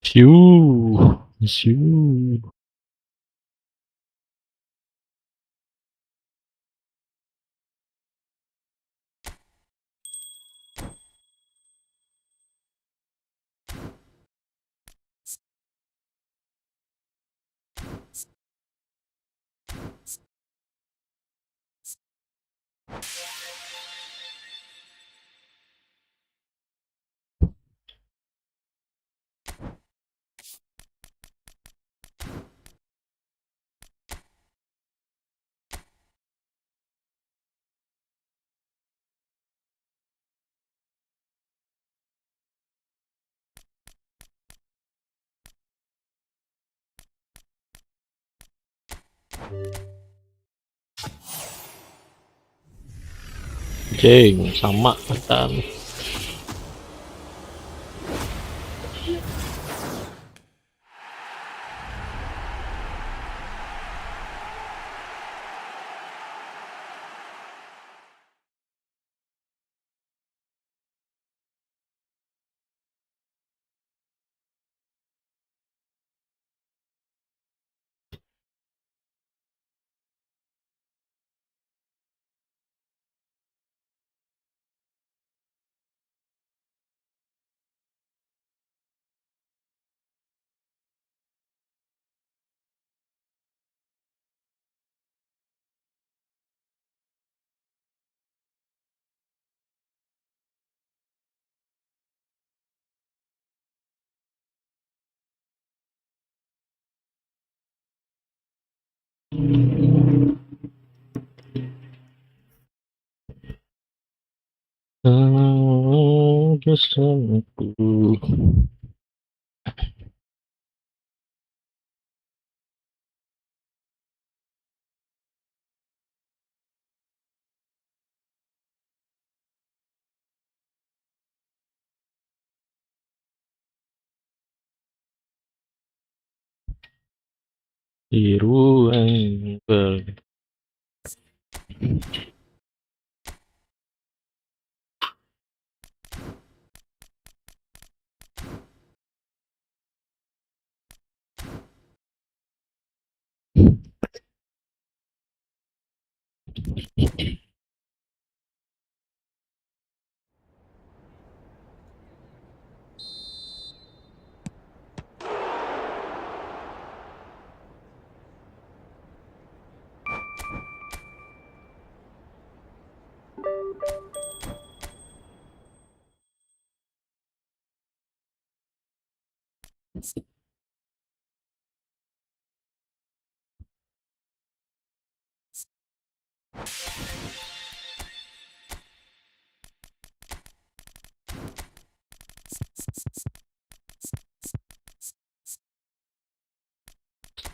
Messiuuu. Jeng sama kan. Bersamaku. Di ruang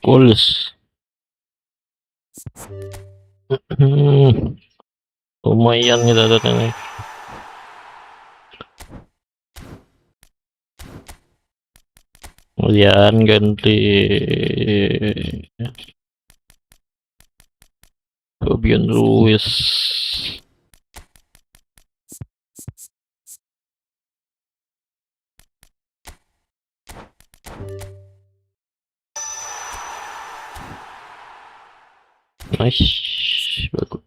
Goals. Lumayan kita datang. Kemudian ganti Fabian Ruiz. Nice, bagus.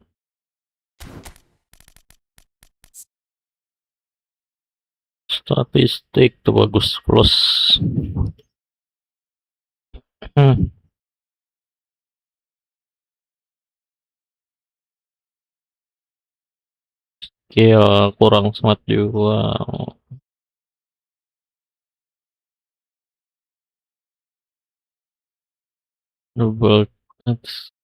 Statistik tuh bagus plus. Ya kurang smart juga. Double touch.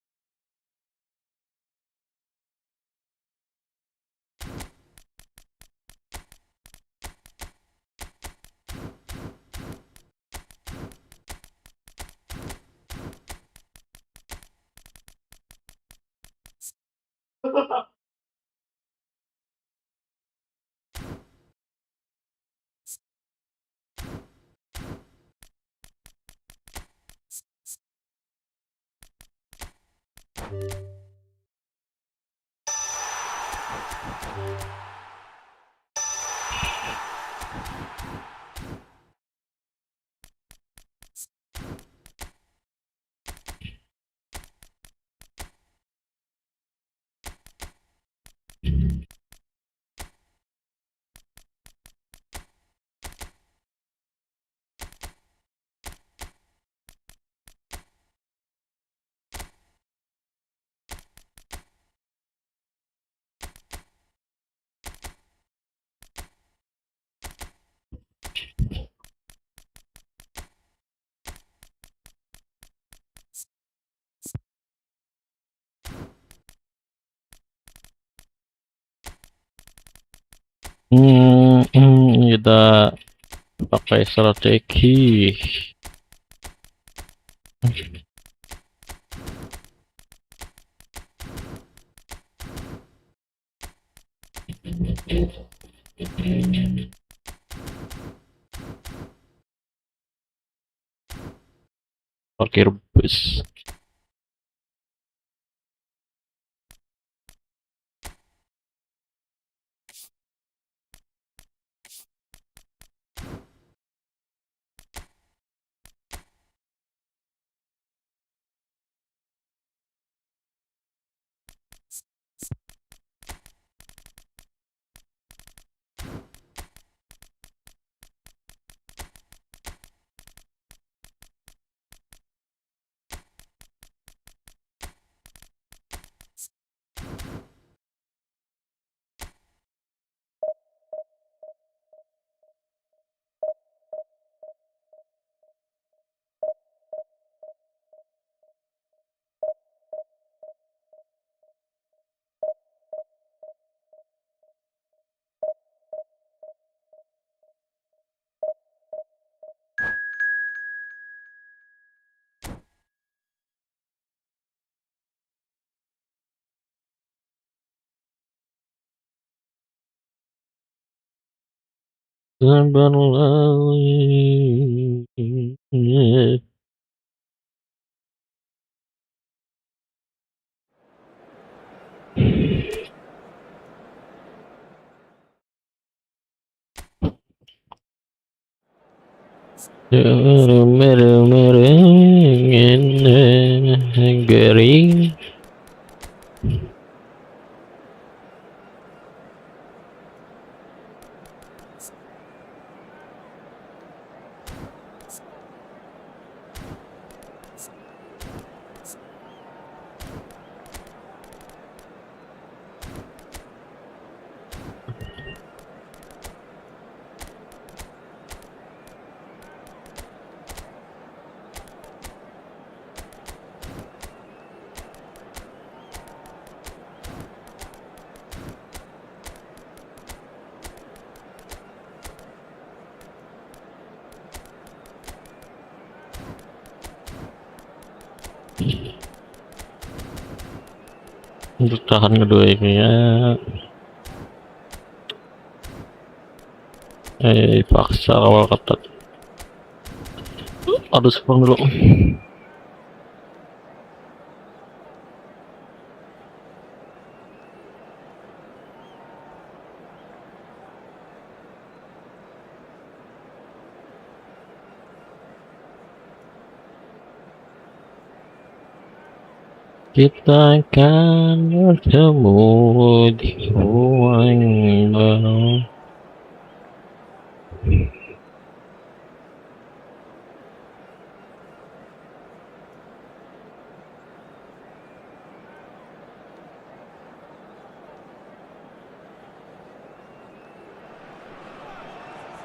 Kita pakai strategi. Parkir bus. Berlari. Garing. Untuk tahan kedua ini ya. Paksa awal ketat. Harus pulang dulu. Kita akan bertemu di ruang baru.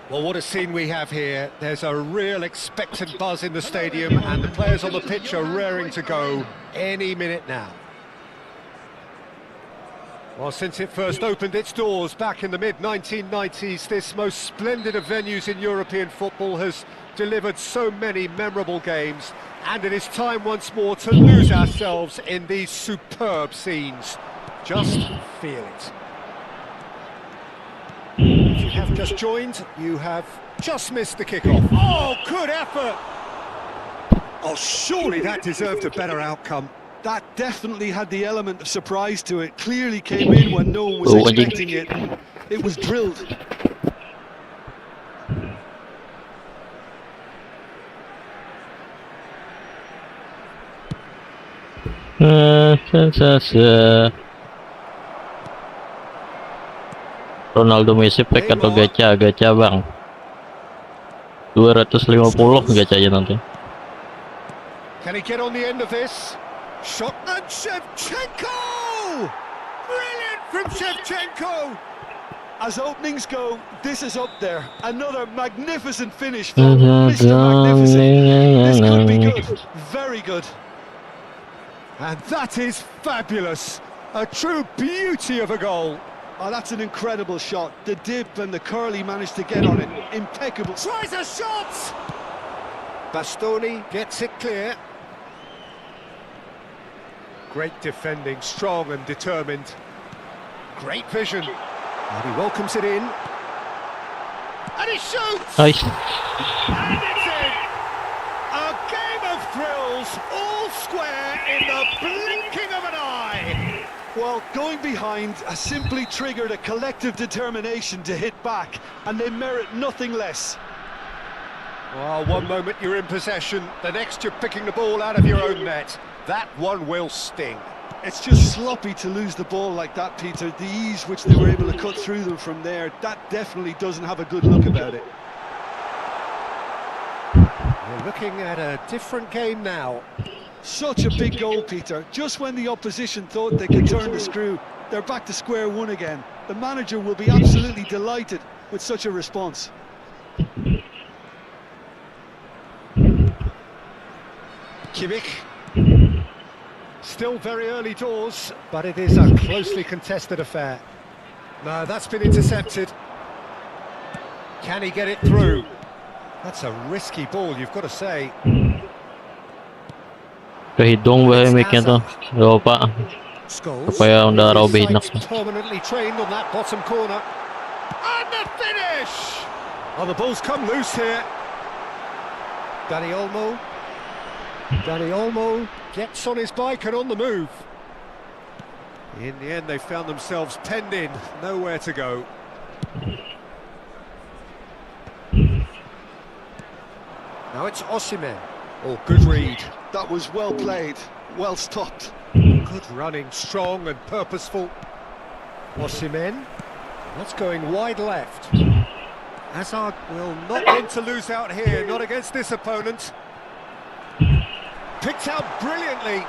Well, what a scene we have here. There's a real expectant buzz in the stadium and the players on the pitch are raring to go any minute now. Well, since it first opened its doors back in the mid-1990s, this most splendid of venues in European football has delivered so many memorable games, and it is time once more to lose ourselves in these superb scenes. Just feel it. If you have just joined, you have just missed the kickoff. Oh, good effort! Oh, surely that deserved a better outcome. That definitely had the element of surprise to it. Clearly came in when no one was expecting it. It was drilled. Ronaldo Messi pack atau gacha bang 250 gacanya nanti. Can he get on the end of this? Shot and Shevchenko! Brilliant from Shevchenko! As openings go, this is up there. Another magnificent finish from Mr. Magnificent. This could be good. Very good. And that is fabulous. A true beauty of a goal. Oh, that's an incredible shot. The dip and the curl he managed to get on it, impeccable. Tries a shot! Bastoni gets it clear. Great defending, strong and determined. Great vision. And he welcomes it in. And he shoots! Nice. And it's in! A game of thrills, all square in the blinking of an eye! Well, going behind has simply triggered a collective determination to hit back, and they merit nothing less. Well, one moment you're in possession, the next you're picking the ball out of your own net. That one will sting. It's just sloppy to lose the ball like that, Peter. The ease which they were able to cut through them from there, that definitely doesn't have a good look about it. We're looking at a different game now. Such a big goal, Peter. Just when the opposition thought they could turn the screw, they're back to square one again. The manager will be absolutely delighted with such a response. Kimmich. Still very early doors, but it is a closely contested affair. No, that's been intercepted. Can he get it through? That's a risky ball, you've got to say. Kehidung ba mic-nya tuh? Gak apa. Scholes. Supaya udah robek enak. Permanently trained on that bottom corner. And the finish! Oh, the ball's come loose here. Dani Olmo gets on his bike and on the move. In the end, they found themselves penned in, nowhere to go. Now it's Osimhen. Oh, good read. That was well played, well stopped. Good running, strong and purposeful. Osimhen. That's going wide left. Hazard will not want to lose out here, not against this opponent. Picked out brilliantly.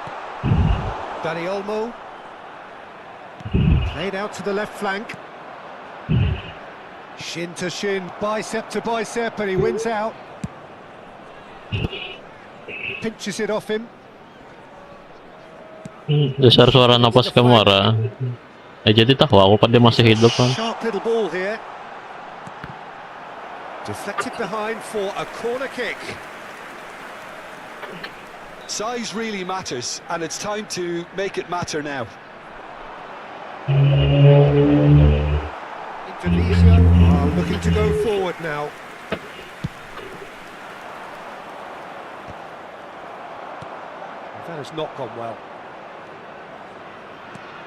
Dani Olmo. Played out to the left flank. Shin to shin, bicep to bicep, and he wins out. Pinches it off him. Dasar suara napas kamu Ara. Jadi tahu aku kan dia masih hidup kan. Sharp little ball here. Deflected behind for a corner kick. Size really matters, and it's time to make it matter now. Indonesia are looking to go forward now. That has not gone well.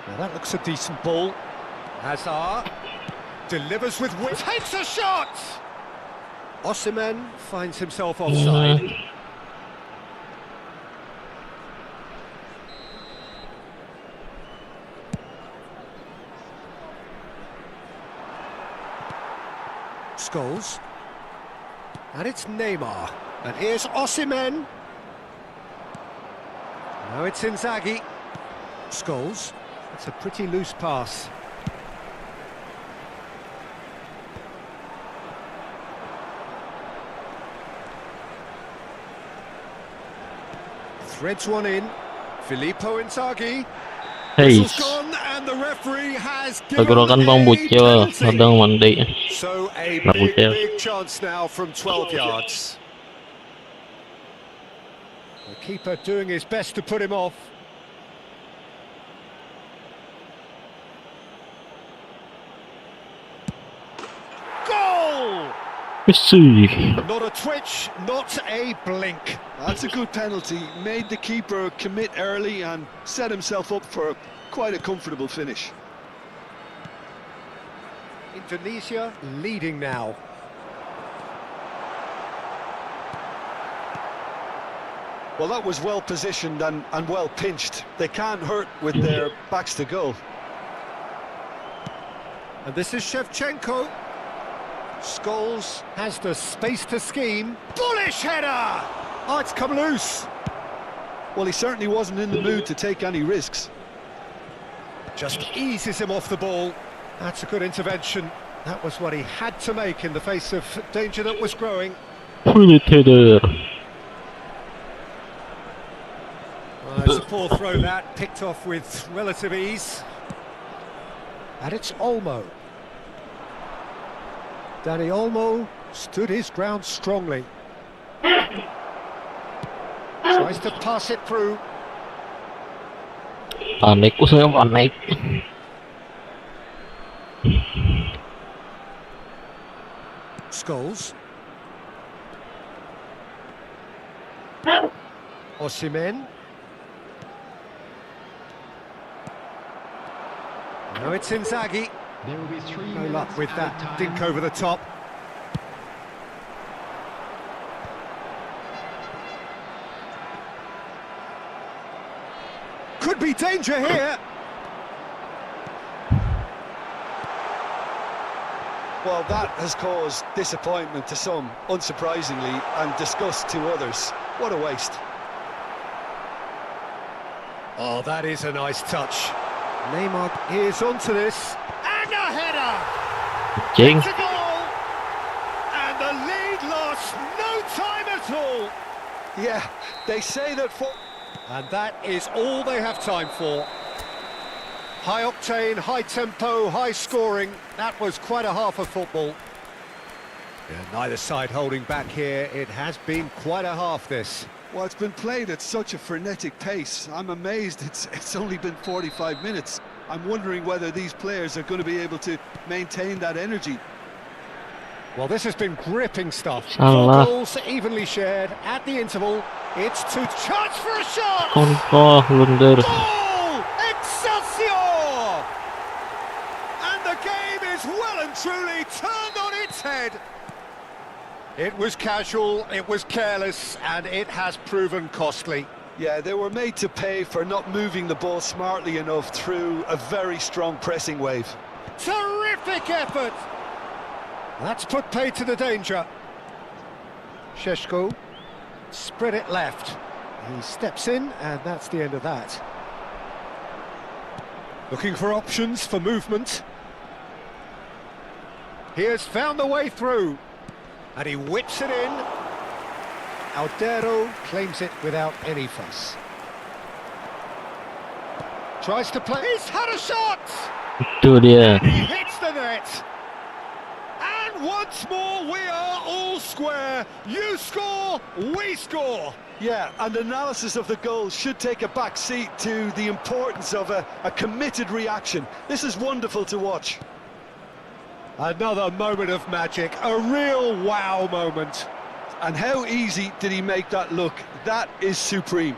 Now that looks a decent ball. Hazard delivers with wit, takes a shot! Osimhen finds himself offside. Scholes. And it's Neymar. And here's Osimhen. Now it's Inzaghi. Scholes. It's a pretty loose pass. Threads one in. Filippo Inzaghi. Hey, Whistle's gone and the referee has given pergerakan Bang a Bucil penalty. sedang mandi. So a Bang big, Bucil. big chance now from 12 yards. The keeper doing his best to put him off. Goal! Messiuuu. Not a twitch, not a blink. That's a good penalty. Made the keeper commit early and set himself up for quite a comfortable finish. Indonesia leading now. Well, that was well positioned and well pinched. They can't hurt with their backs to goal. And this is Shevchenko. Scholes has the space to scheme. Bullish header! Oh, it's come loose. Well, he certainly wasn't in the mood to take any risks. Just eases him off the ball. That's a good intervention. That was what he had to make in the face of danger that was growing. Bullet header. It's a poor throw that, picked off with relative ease. And it's Olmo. Danny Olmo stood his ground strongly. Tries to pass it through. Panik, saya panik. Scholes. Osimhen. No, it's Inzaghi. There will be 3 No minutes luck with added that time. dink over the top. Could be danger here. Well, that has caused disappointment to some, unsurprisingly, and disgust to others. What a waste. Oh, that is a nice touch. Neymar is onto this. And a header! King. It's a goal! And the lead lost no time at all. Yeah, they say that for... And that is all they have time for. High octane, high tempo, high scoring. That was quite a half of football. Yeah, neither side holding back here. It has been quite a half, this. Well, it's been played at such a frenetic pace. I'm amazed it's only been 45 minutes. I'm wondering whether these players are going to be able to maintain that energy. Well, this has been gripping stuff. Salah. 4 goals evenly shared at the interval. It's to chance for a shot. Konko, blunder. Goal! Excelsior! And the game is well and truly turned on its head. It was casual, it was careless, and it has proven costly. Yeah, they were made to pay for not moving the ball smartly enough through a very strong pressing wave. Terrific effort! That's put paid to the danger. Šeško spread it left. He steps in, and that's the end of that. Looking for options for movement. He has found the way through. And he whips it in. Aldero claims it without any fuss. Tries to play. He's had a shot! Itu dia. And he hits the net. And once more we are all square. You score, we score. Yeah, and analysis of the goal should take a back seat to the importance of a committed reaction. This is wonderful to watch. Another moment of magic, a real wow moment. And how easy did he make that look? That is supreme.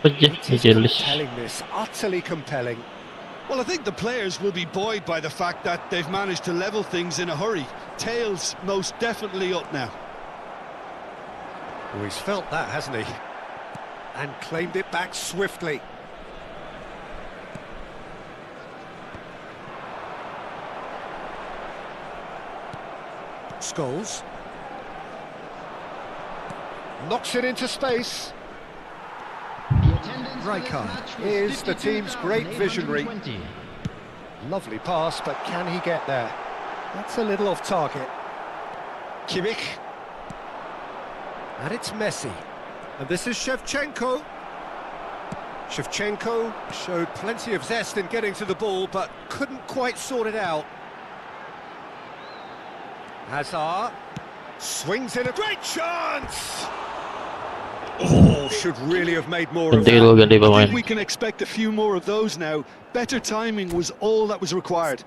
Compelling, this, utterly compelling. Well, I think the players will be buoyed by the fact that they've managed to level things in a hurry. Tails most definitely up now. Oh, he's felt that, hasn't he? And claimed it back swiftly. Scholes knocks it into space. Rijkaard is the team's great visionary. Lovely pass, but can he get there? That's a little off target. Kimmich. And it's Messi. And this is Shevchenko. Shevchenko showed plenty of zest in getting to the ball, but couldn't quite sort it out. Hazard swings in a great chance. Oh, should really have made more of Ganti that. dulu, ganti I think pemain. we can expect a few more of those now. Better timing was all that was required.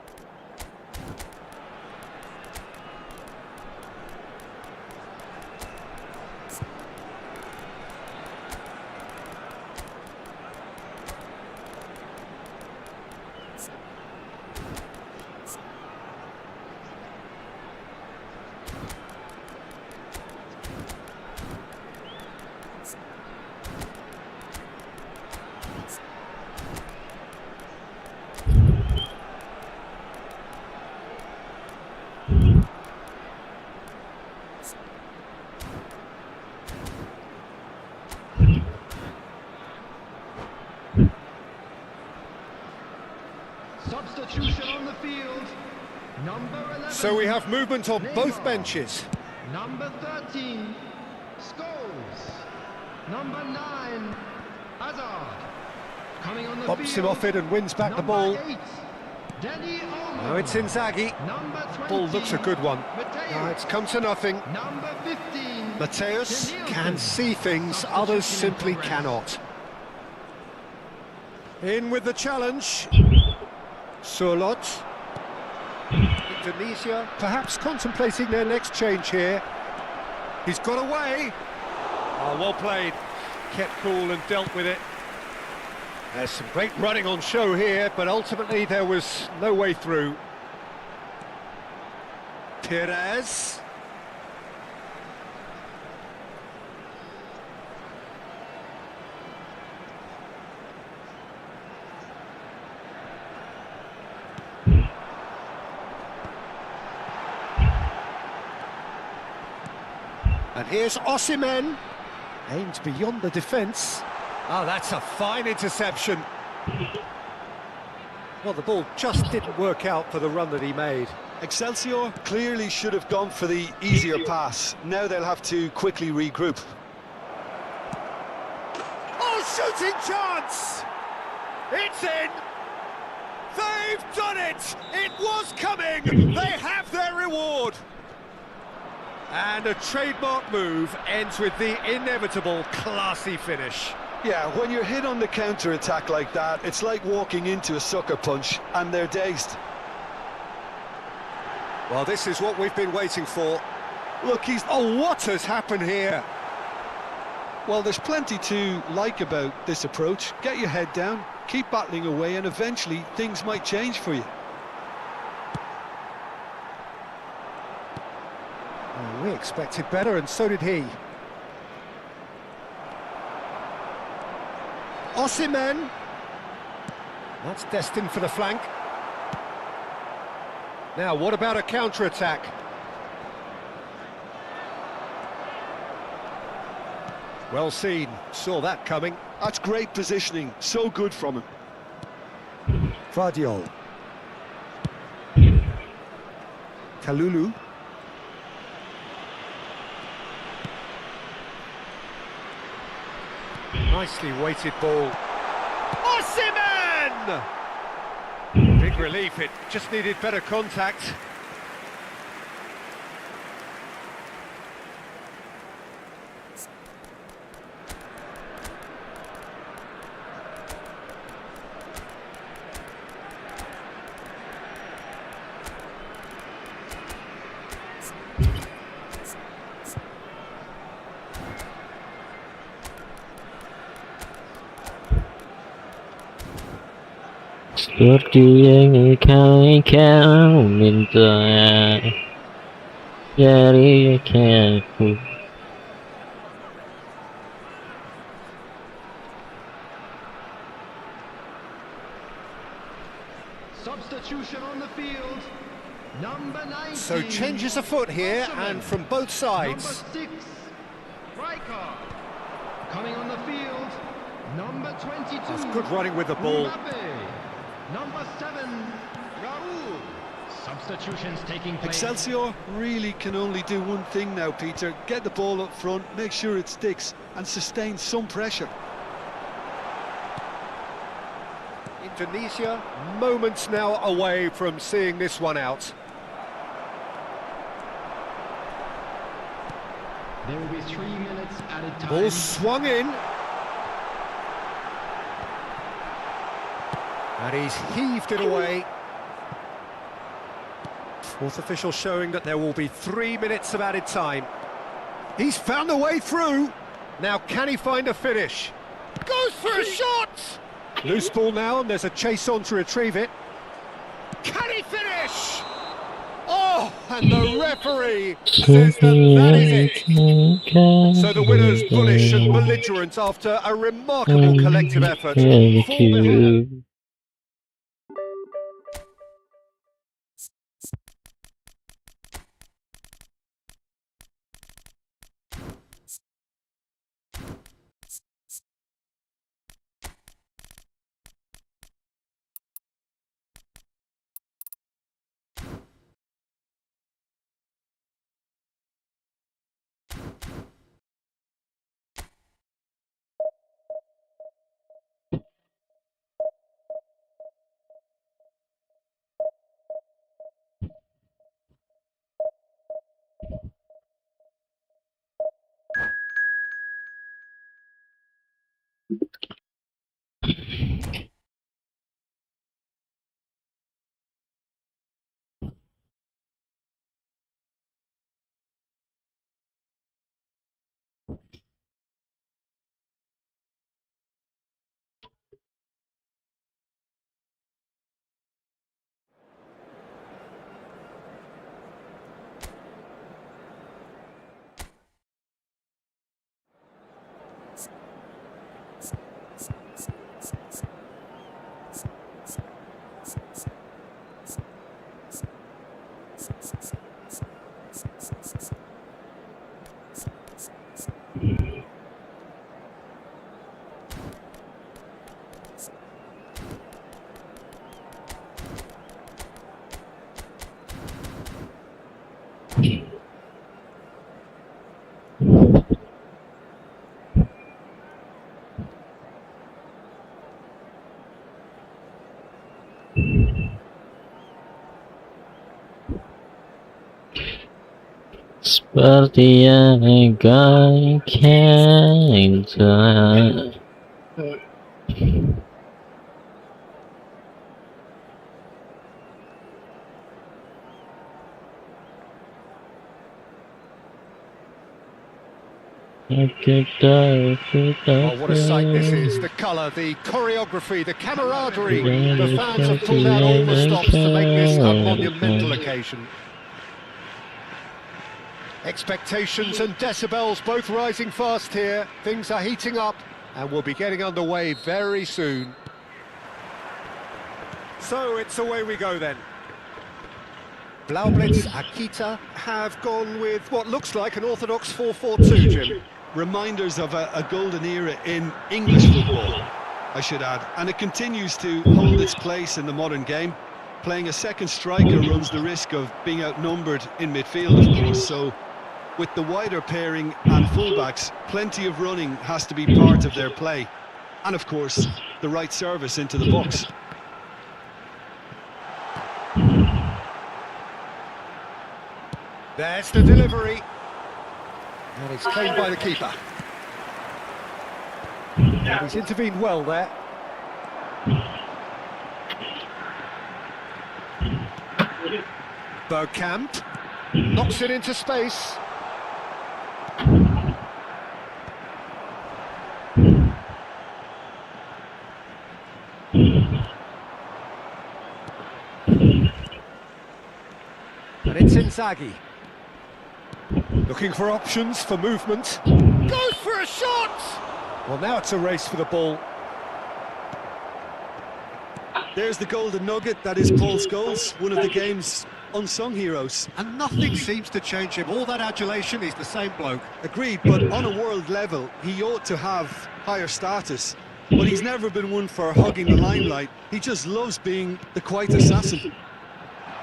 Substitution on the field. Number 11. So we have movement on both benches. Number 13, Scholes. Number 9, Hazard. Coming on the Bumps him field. off it and wins back the Number ball. 8, Danny Olmo. Now it's Inzaghi. Number 20, Ball looks a good one. Mateus. Now it's come to nothing. Number 15, Mateus Tinggalkan. can see things others simply Progress. cannot. In with the challenge. Surlot. Indonesia perhaps contemplating their next change here. He's got away. Oh, well played. Kept cool and dealt with it. There's some great running on show here, but ultimately there was no way through. Perez. And here's Osimhen, aimed beyond the defence. Oh, that's a fine interception. Well, the ball just didn't work out for the run that he made. Excelsior clearly should have gone for the easier pass. Now they'll have to quickly regroup. Oh, shooting chance! It's in! They've done it! It was coming! They have their reward! And a trademark move ends with the inevitable classy finish. Yeah, when you're hit on the counter-attack like that, it's like walking into a sucker punch, and they're dazed. Well, this is what we've been waiting for. Look, oh, what has happened here? Well, there's plenty to like about this approach. Get your head down, keep battling away, and eventually things might change for you. Oh, we expected better, and so did he. Osimhen. That's destined for the flank. Now, what about a counter-attack? Well seen, saw that coming. That's great positioning, so good from him. Vardiol. Kalulu. Nicely weighted ball. Osimhen! Big relief, it just needed better contact. Seperti yang kau minta dari aku. Substitution on the field. Number 19. So changes afoot here, and from both sides. Number 6, Riker. Coming on the field. Number 22. That's good running with the ball. Mbappe. Number 7, Raul. Substitutions taking place. Excelsior really can only do one thing now, Peter. Get the ball up front, make sure it sticks, and sustain some pressure. Indonesia, moments now away from seeing this one out. There will be 3 minutes added time. Ball swung in. And he's heaved it away. Fourth official showing that there will be 3 minutes of added time. He's found a way through. Now can he find a finish? Goes for a shot! Loose ball now, and there's a chase on to retrieve it. Can he finish? Oh, and the referee says that is it. So the winner's bullish and belligerent after a remarkable collective effort. Thank Fall behind. you. Seperti yang kita. Oh, what a sight this is. The colour, the choreography, the camaraderie. The fans have pulled out all the stops to make this a monumental occasion. Expectations and decibels both rising fast here. Things are heating up and we'll be getting underway very soon. So it's away we go then. Blaublitz Akita have gone with what looks like an orthodox 4-4-2, Jim. Reminders of a golden era in English football, I should add, and it continues to hold its place in the modern game. Playing a second striker runs the risk of being outnumbered in midfield, of course, so with the wider pairing and fullbacks, plenty of running has to be part of their play, and of course the right service into the box. There's the delivery. And it's claimed by the keeper. And he's intervened well there. Bergkamp knocks it into space. And it's Inzaghi. Looking for options for movement. Goes for a shot! Well, now it's a race for the ball. There's the golden nugget, that is Paul Scholes, one of the game's unsung heroes. And nothing seems to change him. All that adulation, he's the same bloke. Agreed, but on a world level, he ought to have higher status. But he's never been one for hogging the limelight. He just loves being the quiet assassin.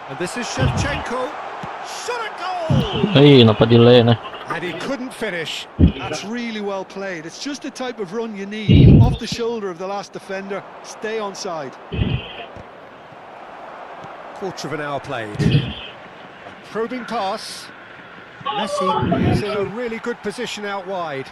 And this is Shevchenko. Shot a goal! Ay, napadelay na. And he couldn't finish. That's really well played. It's just the type of run you need. Off the shoulder of the last defender, stay onside. Quarter of an hour played. A probing pass. Messi is in a really good position out wide.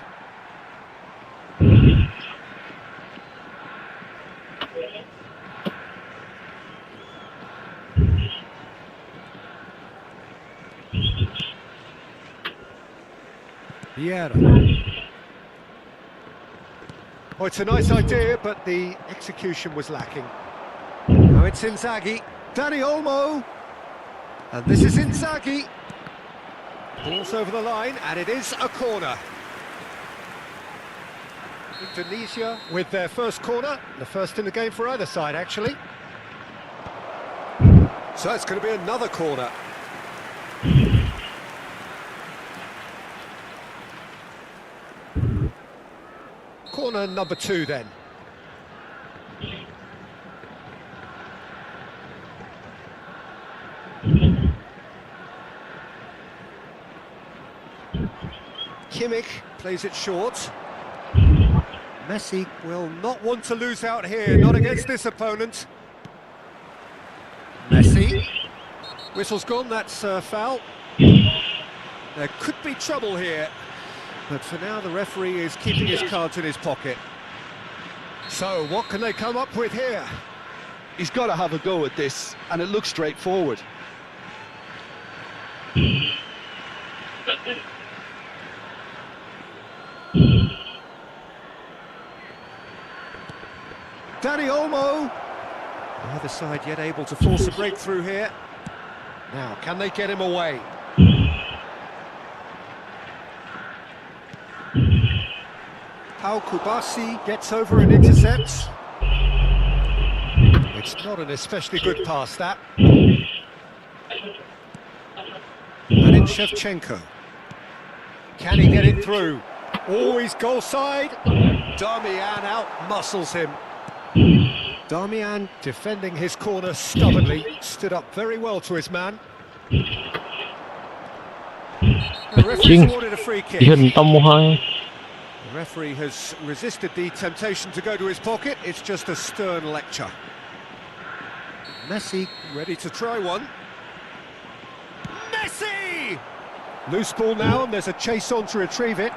Vieira. Oh, it's a nice idea, but the execution was lacking. Now it's Inzaghi. Dani Olmo. And this is Inzaghi. Ball's over the line, and it is a corner. Indonesia with their first corner. The first in the game for either side, actually. So it's going to be another corner. Corner number 2 then. Kimmich plays it short. Messi will not want to lose out here, not against this opponent. Messi. Whistle's gone, that's foul. There could be trouble here. But for now, the referee is keeping his cards in his pocket. So, what can they come up with here? He's got to have a go at this, and it looks straightforward. Dani Olmo. The other side yet able to force a breakthrough here. Now, can they get him away? Pau Kubasi gets over and intercepts. It's not an especially good pass, that. And it's Shevchenko. Can he get it through? Oh, he's goal side. Darmian out-muscles him. Darmian defending his corner stubbornly. Stood up very well to his man. The referee's awarded a free kick. The referee has resisted the temptation to go to his pocket. It's just a stern lecture. Messi ready to try one. Messi! Loose ball now, and there's a chase on to retrieve it.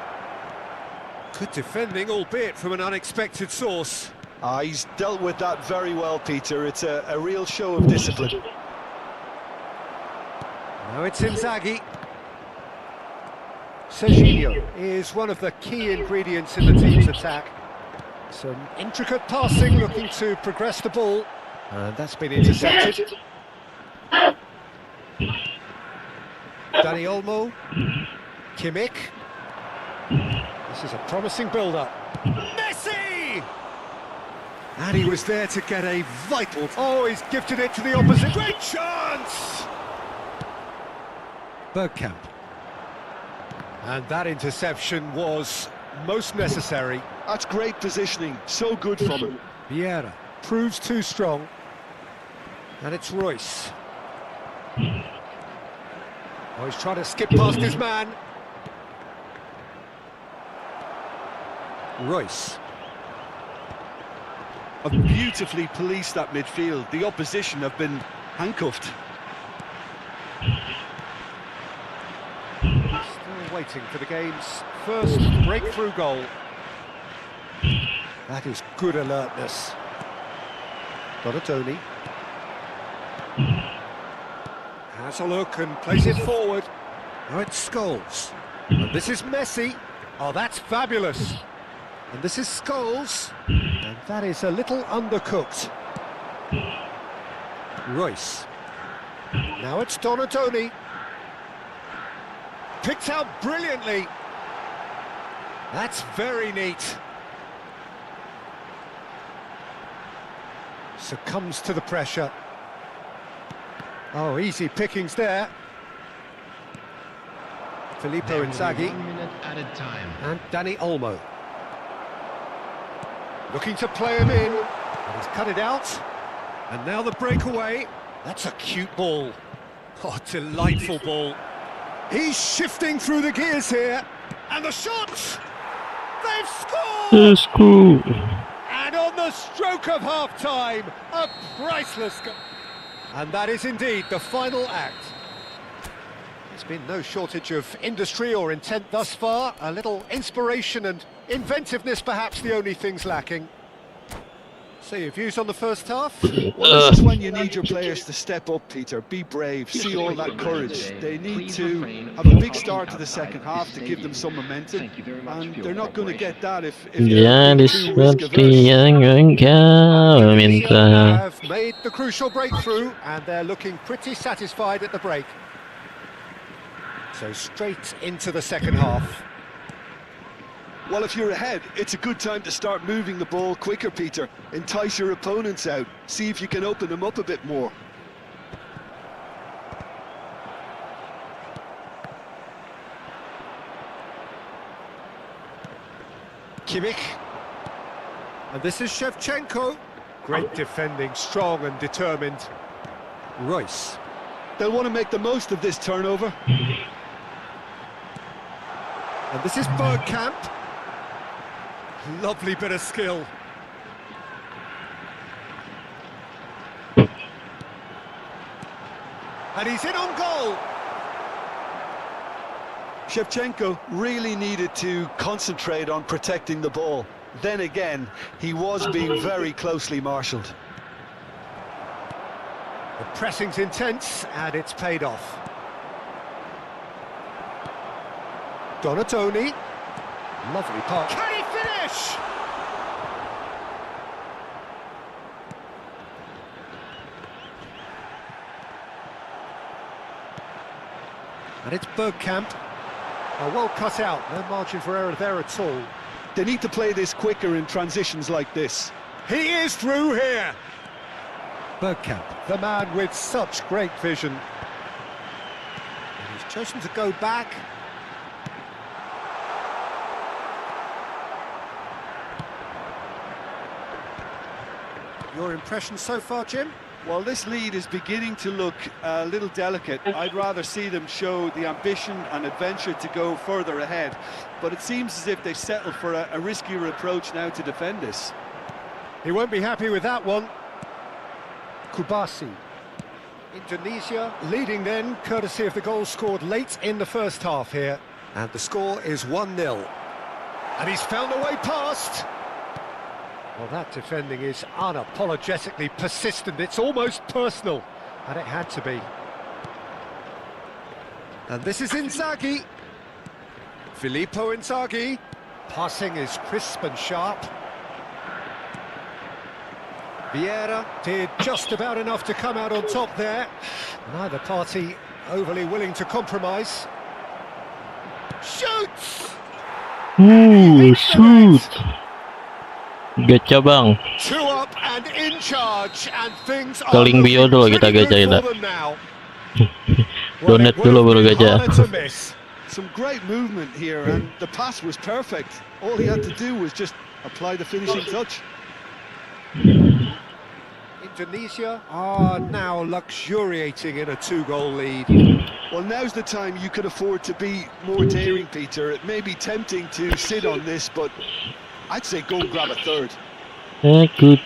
Good defending, albeit from an unexpected source. He's dealt with that very well, Peter. It's a real show of discipline. Now it's Inzaghi. Messiuuu is one of the key ingredients in the team's attack. Some intricate passing, looking to progress the ball. And that's been intercepted. Dani Olmo. Kimmich. This is a promising build-up. Messi! And he was there to get a vital... Oh, he's gifted it to the opposite. Great chance! Bergkamp. And that interception was most necessary. That's great positioning, so good from him. Vieira proves too strong. And it's Royce. Oh, he's trying to skip past his man. Royce. Have beautifully policed that midfield. The opposition have been handcuffed. Still waiting for the game's first breakthrough goal. That is good alertness. Donatoni. Has a look and plays it forward. Now it's Scholes. And this is Messi. Oh, that's fabulous. And this is Scholes. And that is a little undercooked. Royce. Now it's Donatoni. Picked out brilliantly. That's very neat. Succumbs to the pressure. Oh, easy pickings there. Filippo Inzaghi. 1 minute at a time. And Dani Olmo. Looking to play him in. And he's cut it out. And now the breakaway. That's a cute ball. Oh, delightful ball. He's shifting through the gears here. And the shot! They've scored! Let's go. And on the stroke of half-time, a priceless goal. And that is indeed the final act. There's been no shortage of industry or intent thus far. A little inspiration and inventiveness, perhaps the only things lacking. So your views on the first half? Well, this is when you need your players to step up, Peter. Be brave, see all that courage. They need to have a big start to the second half to give them some momentum. And they're not going to get that if they're Jadi too risk seperti averse. yang engkau minta. Have made the crucial breakthrough, and they're looking pretty satisfied at the break. So straight into the second half. Well, if you're ahead, it's a good time to start moving the ball quicker, Peter. Entice your opponents out. See if you can open them up a bit more. Kimmich. And this is Shevchenko. Great defending, strong and determined. Royce. They'll want to make the most of this turnover. And this is Bergkamp. Lovely bit of skill. And he's in on goal. Shevchenko really needed to concentrate on protecting the ball. Then again, he was being very closely marshalled. The pressing's intense, and it's paid off. Donatoni. Lovely pass. Can he finish? And it's Bergkamp. Oh, well cut out. No margin for error there at all. They need to play this quicker in transitions like this. He is through here. Bergkamp, the man with such great vision. And he's chosen to go back. Your impression so far, Jim? Well, this lead is beginning to look a little delicate. I'd rather see them show the ambition and adventure to go further ahead. But it seems as if they settled for a riskier approach now to defend this. He won't be happy with that one. Kubasi. Indonesia leading then, courtesy of the goal scored late in the first half here. And the score is 1-0. And he's found a way past. Well, that defending is unapologetically persistent. It's almost personal. And it had to be. And this is Inzaghi. Filippo Inzaghi. Passing is crisp and sharp. Vieira did just about enough to come out on top there. Neither party overly willing to compromise. Shoots! Shoot. Gacha bang. 2 up and in charge, and things are Kaling bio dulu kita pretty gacain good dah. for them now. Donate dulu baru gacha. Harder to miss. Some great movement here, and the pass was perfect. All he had to do was just apply the finishing touch. Indonesia are now luxuriating in a 2-goal lead. Well, now's the time you could afford to be more daring, Peter. It may be tempting to sit on this, but I'd say go and grab a third. Aku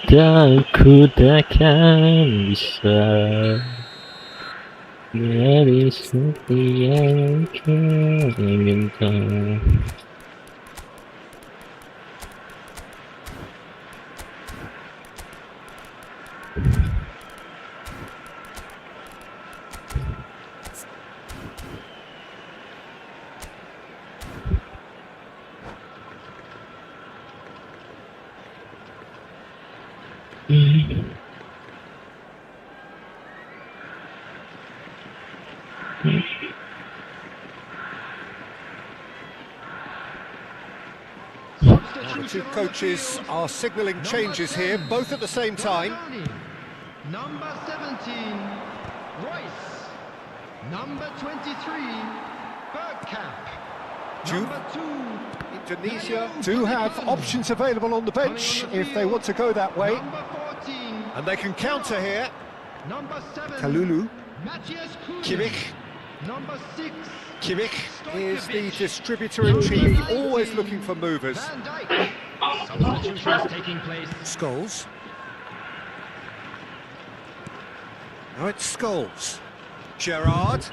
takkan bisa dari seperti yang kau inginkan. The two coaches are signalling changes here, both at the same time. Number 17, Royce. Number 23, Bergkamp. Number 2, Indonesia do have options available on the bench if they want to go that way. number 14, And they can counter here. number 7, Kalulu, Matthias Cunha. Kimmich. Number 6, Kimmich is the distributor in chief, always looking for movers. Van Dijk. Substitutions taking place. Scholes. Now it's Scholes. Gerrard.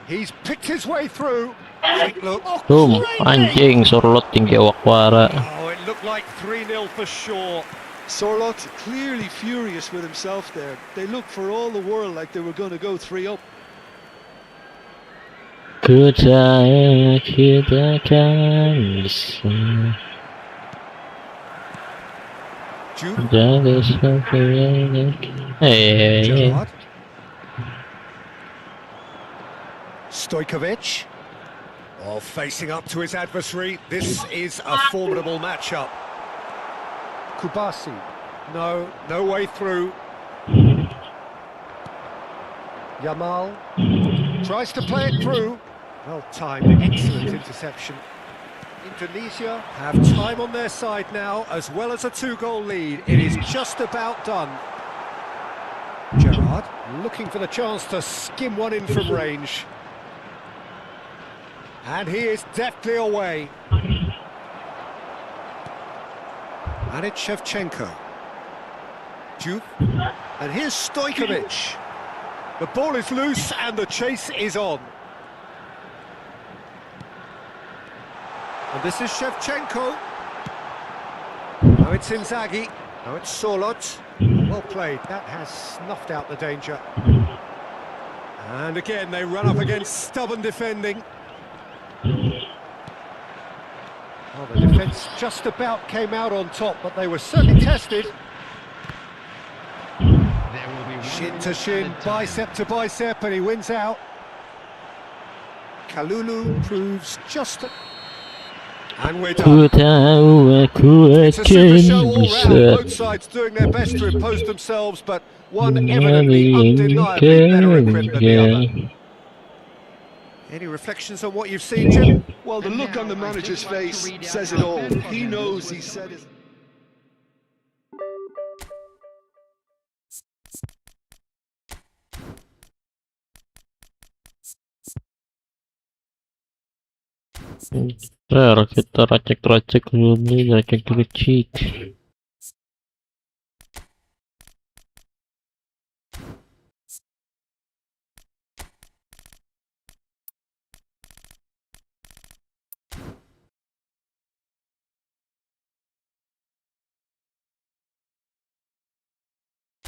He's picked his way through. Quick look. Boom, Great anjing Sorlot tinggi wakwara. Oh, it looked like 3-0 for sure. Sorlot clearly furious with himself there. They looked for all the world like they were going to go 3 up. Ku takkan bisa Jude. dari seperti yang Hey. Gerrard. Stojkovic. Oh, facing up to his adversary. This is a formidable matchup. Kubasi. No way through. Yamal tries to play it through. Well timed, excellent interception. Indonesia have time on their side now, as well as a 2-goal lead. It is just about done. Gerrard looking for the chance to skim one in from range. And he is deftly away. And it's Shevchenko. Juve. And here's Stojkovic. The ball is loose and the chase is on. And this is Shevchenko. Now it's Inzaghi. Now it's Sorlot. Well played. That has snuffed out the danger. And again, they run up against stubborn defending. Well, the defence just about came out on top, but they were certainly tested. There will be Shin to shin, bicep to bicep, and he wins out. Kalulu proves just... And we're Ku done. tahu aku It's a super akan show all round, bisa both sides doing their best to impose themselves, but one evidently undeniably better equipped than the other. Any reflections on what you've seen, Jim? Well, the look on the manager's face says it all. He knows he said it. Bentar, kita racek-racek dulu, racek-racek.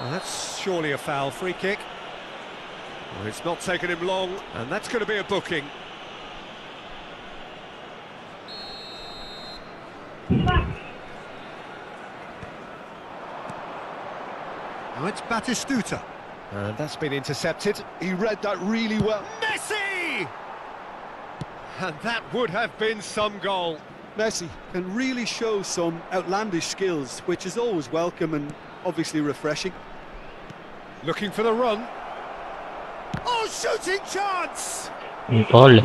Well, that's surely a foul. Free kick. Well, it's not taken him long, and that's going to be a booking. Now it's Batistuta. And that's been intercepted. He read that really well. Messi! And that would have been some goal. Messi can really show some outlandish skills, which is always welcome and obviously refreshing. Looking for the run. Oh, shooting chance! Goal.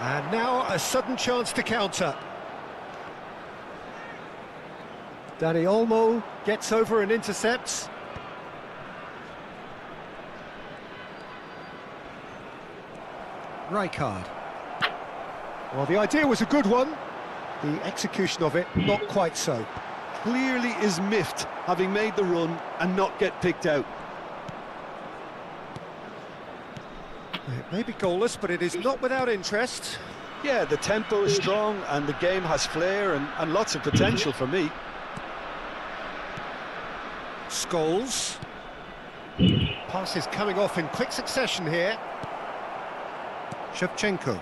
And now a sudden chance to counter. Dani Olmo gets over and intercepts. Rijkaard. Well, the idea was a good one. The execution of it, not quite so. Clearly is miffed, having made the run and not get picked out. It may be goalless, but it is not without interest. Yeah, the tempo is strong and the game has flair and lots of potential for me. Scholes. Passes coming off in quick succession here. Shevchenko.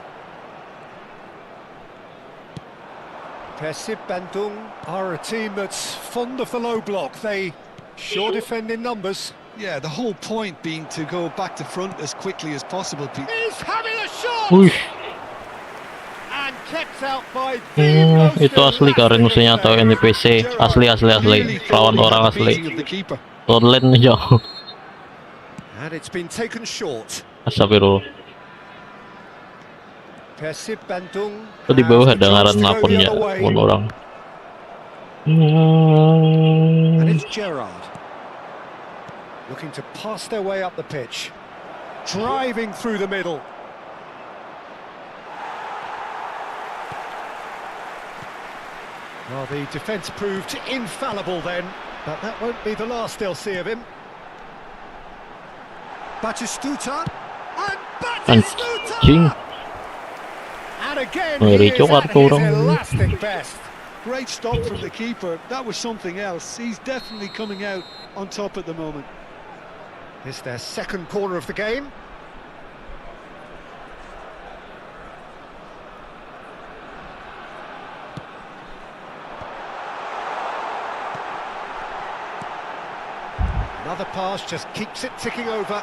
Persib Bandung are a team that's fond of the low block. They sure defend in numbers. Yeah, the whole point being to go back to front as quickly as possible. He's having a shot! Uish. And kept out by the most Itu asli Karin musuhnya atau elastic NPC. Asli lawan orang asli. Online jauh. And it's been taken short. Astagfirullah. Persib Bandung. Itu di bawah ada ngaran akunnya orang. And it's Gerrard. Looking to pass their way up the pitch. Driving through the middle. Well, the defence proved infallible then, but that won't be the last they'll see of him. Batistuta. And Batistuta! Anjing. And again, Ngeri he is coklat at kau his orang. elastic best. Great stop from the keeper. That was something else. He's definitely coming out on top at the moment. It's their second corner of the game. Another pass just keeps it ticking over.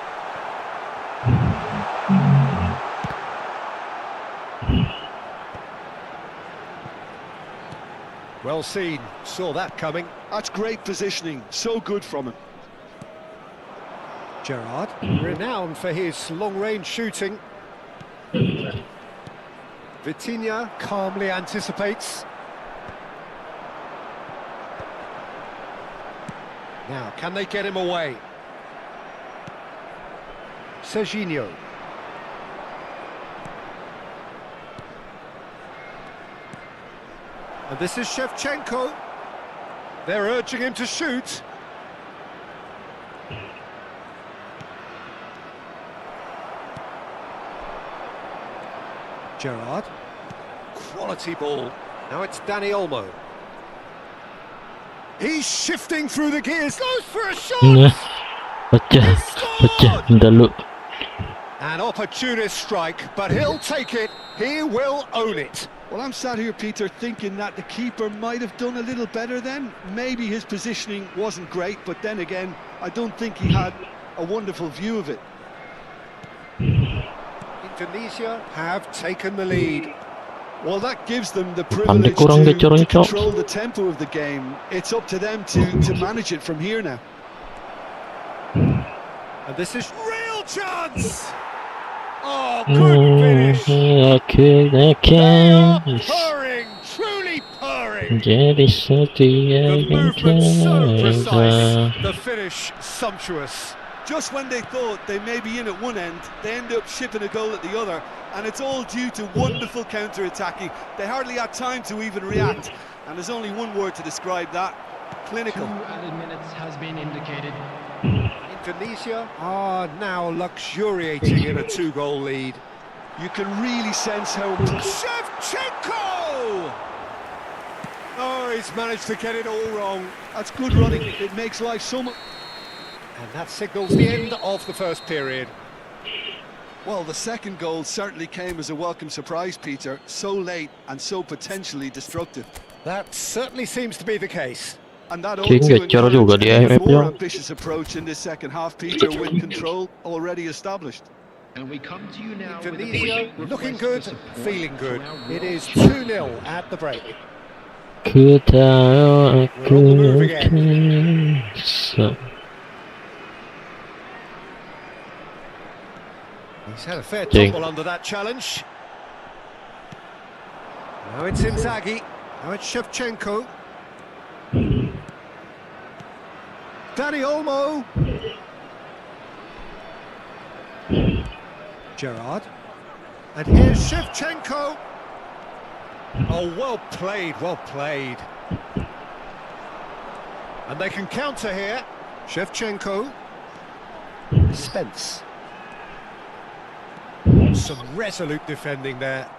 Well seen, saw that coming. That's great positioning. So good from him. Gerrard, renowned for his long-range shooting. Vitinha calmly anticipates. Now, can they get him away? Serginho. And this is Shevchenko. They're urging him to shoot. Gerrard. Quality ball. Now it's Dani Olmo. He's shifting through the gears. Goes for a shot. Pecah, dalu. An opportunist strike, but he'll take it. He will own it. Well, I'm sat here, Peter, thinking that the keeper might have done a little better then. Maybe his positioning wasn't great, but then again, I don't think he had a wonderful view of it. Indonesia have taken the lead. Well, that gives them the privilege kurang to gacor-gacor. control the tempo of the game. It's up to them to manage it from here now. And this is real chance. Oh, good finish. They are purring, truly purring. The movement so precise, the finish sumptuous. Just when they thought they may be in at one end, they end up shipping a goal at the other, and it's all due to wonderful counter-attacking. They hardly had time to even react, and there's only one word to describe that: clinical. 2 added minutes has been indicated. Indonesia are now luxuriating in a two-goal lead. You can really sense how... Shevchenko! Oh, he's managed to get it all wrong. That's good running. It makes life so much... And that signals the end of the first period. Well, the second goal certainly came as a welcome surprise, Peter. So late and so potentially destructive. That certainly seems to be the case. And that ought King to gacor juga encourage di an even IMF more nya. ambitious approach in this second half, Peter, with control already established. And we come to you now with a Indonesia big looking request good, for support feeling good. to our It is world. 2-0 at the break. Kita We're on the move again. akan He's had a fair King. tumble under that challenge. Now it's Inzaghi. Now it's Shevchenko. Danny Olmo. Gerrard. And here's Shevchenko. Oh, well played, well played. And they can counter here. Shevchenko. Spence. Some resolute defending there.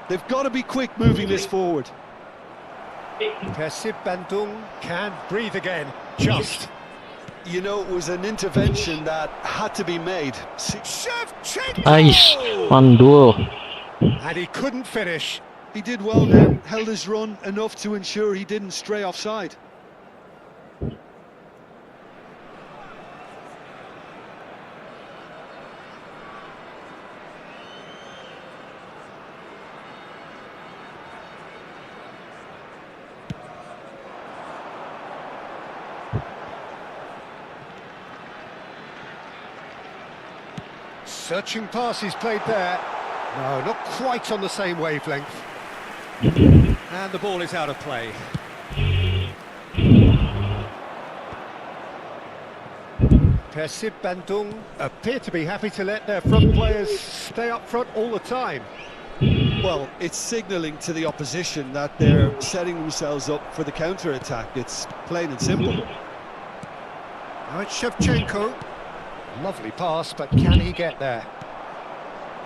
They've got to be quick moving this forward. Persib Bandung can breathe again. Just. You know, it was an intervention that had to be made. Shevchenko! Ais Mandul. And he couldn't finish. He did well there, held his run enough to ensure he didn't stray offside. Searching pass he's played there. No, not quite on the same wavelength. And the ball is out of play. Persib Bandung appear to be happy to let their front players stay up front all the time. Well, it's signalling to the opposition that they're setting themselves up for the counter-attack. It's plain and simple. Now it's Shevchenko. Lovely pass, but can he get there?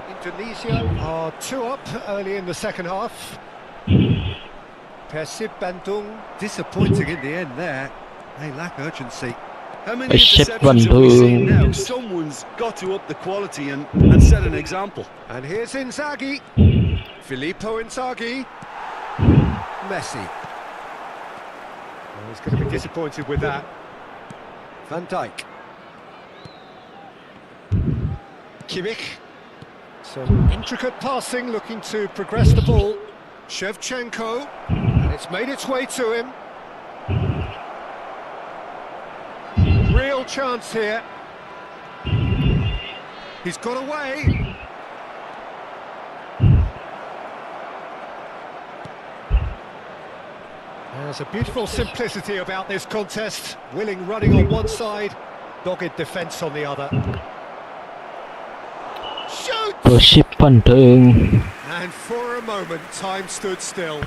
Indonesia are 2 up early in the second half. Persib Bandung disappointing in the end there. They lack urgency. How many Persib interceptions have we seen Bandung. now? Someone's got to up the quality and set an example. And here's Inzaghi. Filippo Inzaghi. Messi. Oh, he's going to be disappointed with that. Van Dijk. Kimmich. Some intricate passing, looking to progress the ball. Shevchenko. And it's made its way to him. Real chance here. He's got away. There's a beautiful simplicity about this contest. Willing running on one side, dogged defence on the other. Shoot! Persib Bandung. And for a moment, time stood still.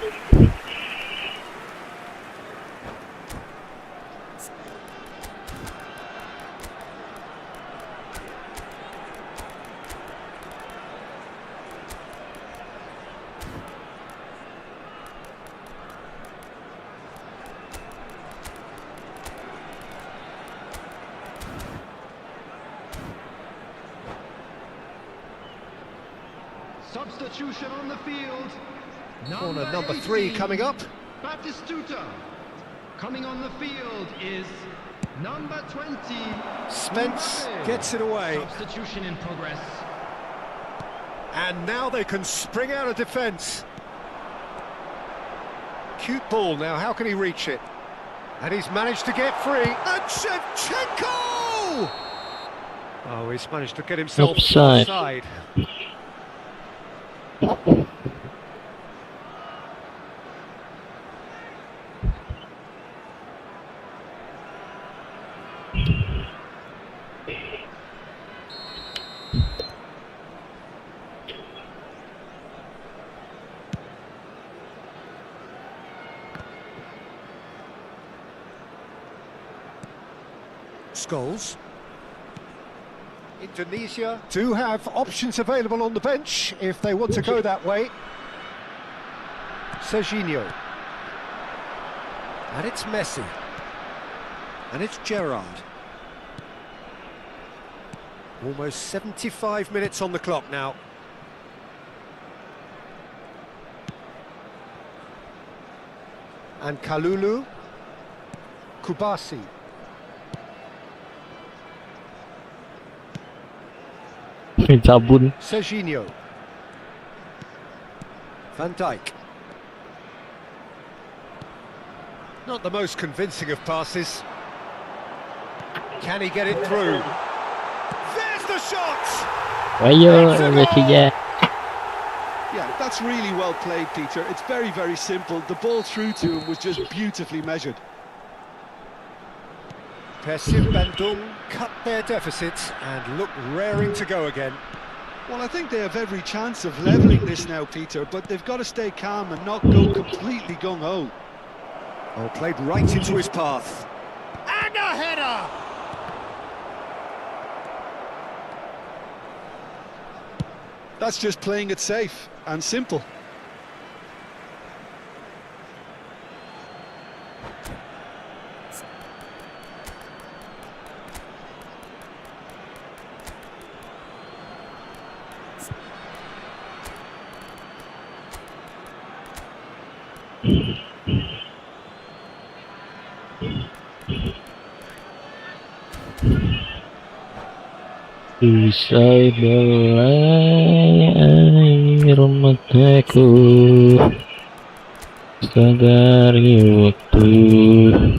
Substitution on the field. Corner number 3 18, coming up. Batistuta. Coming on the field is number 20. Spence Mbappe. gets it away. Substitution in progress. And now they can spring out of defence. Cute ball now, how can he reach it? And he's managed to get free. And Shevchenko! Oh, he's managed to get himself Offside. offside. Scholes. Indonesia do have options available on the bench if they want to go that way. Serginho. And it's Messi. And it's Gerrard. Almost 75 minutes on the clock now. And Kalulu. Kubasi. Sabun. Serginho. Van Dijk. Not the most convincing of passes. Can he get it through? There's the shot! Ayo, Messi ya. Yeah, that's really well played, Peter. It's very, very simple. The ball through to him was just beautifully measured. Persib Bandung cut their deficits and look raring to go again. Well, I think they have every chance of levelling this now, Peter, but they've got to stay calm and not go completely gung-ho. Oh, played right into his path. And a header! That's just playing it safe and simple. Usai belai air mataku, sadari waktu.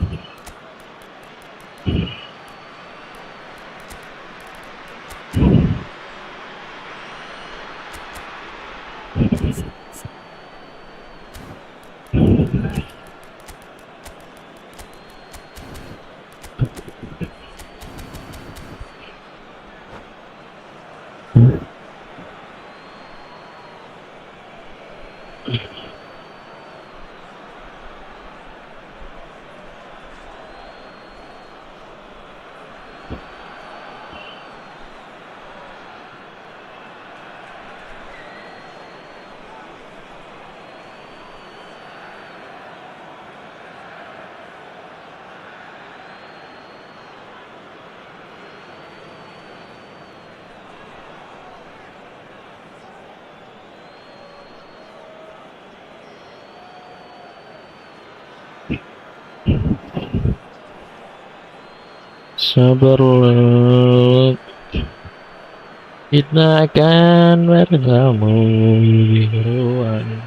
Sabarlah, kita akan bersama di ruang.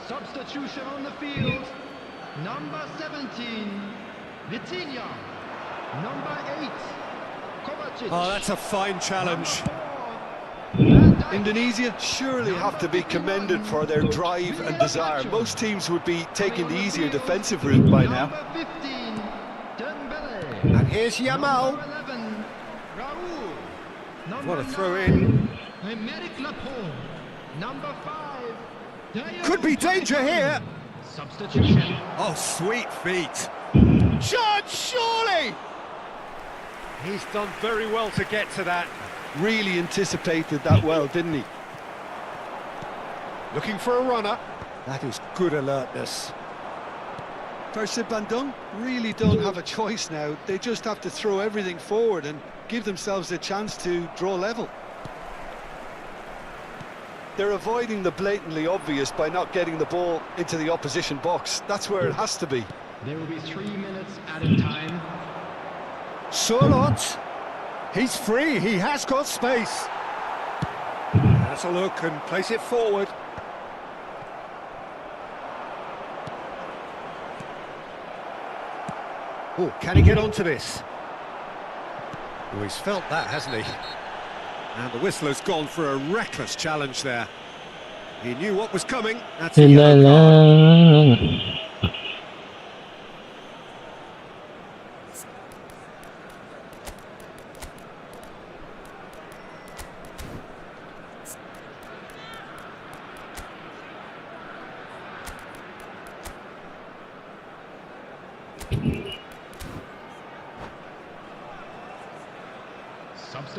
Substitution on the field. Number 17, Vitinha. Number 8, Kovacic. Oh, that's a fine challenge. Indonesia surely have to be commended for their drive and desire. Most teams would be taking the easier defensive route by now. Number 15, Dembele. And here's Yamal. Number 11, Raul. What a throw in. Emerick Laporte. Number 5, Dayot. Could be danger here. Substitution. Oh, sweet feet. Shot, surely! He's done very well to get to that. Really anticipated that well, didn't he? Looking for a runner. That is good alertness. Persib Bandung really don't have a choice now. They just have to throw everything forward and give themselves a chance to draw level. They're avoiding the blatantly obvious by not getting the ball into the opposition box. That's where it has to be. There will be 3 minutes added time. Surlot. He's free, he has got space. Has a look and place it forward. Oh, can he get onto this? Oh, he's felt that, hasn't he? And the whistler's gone for a reckless challenge there. He knew what was coming. That's a yellow card.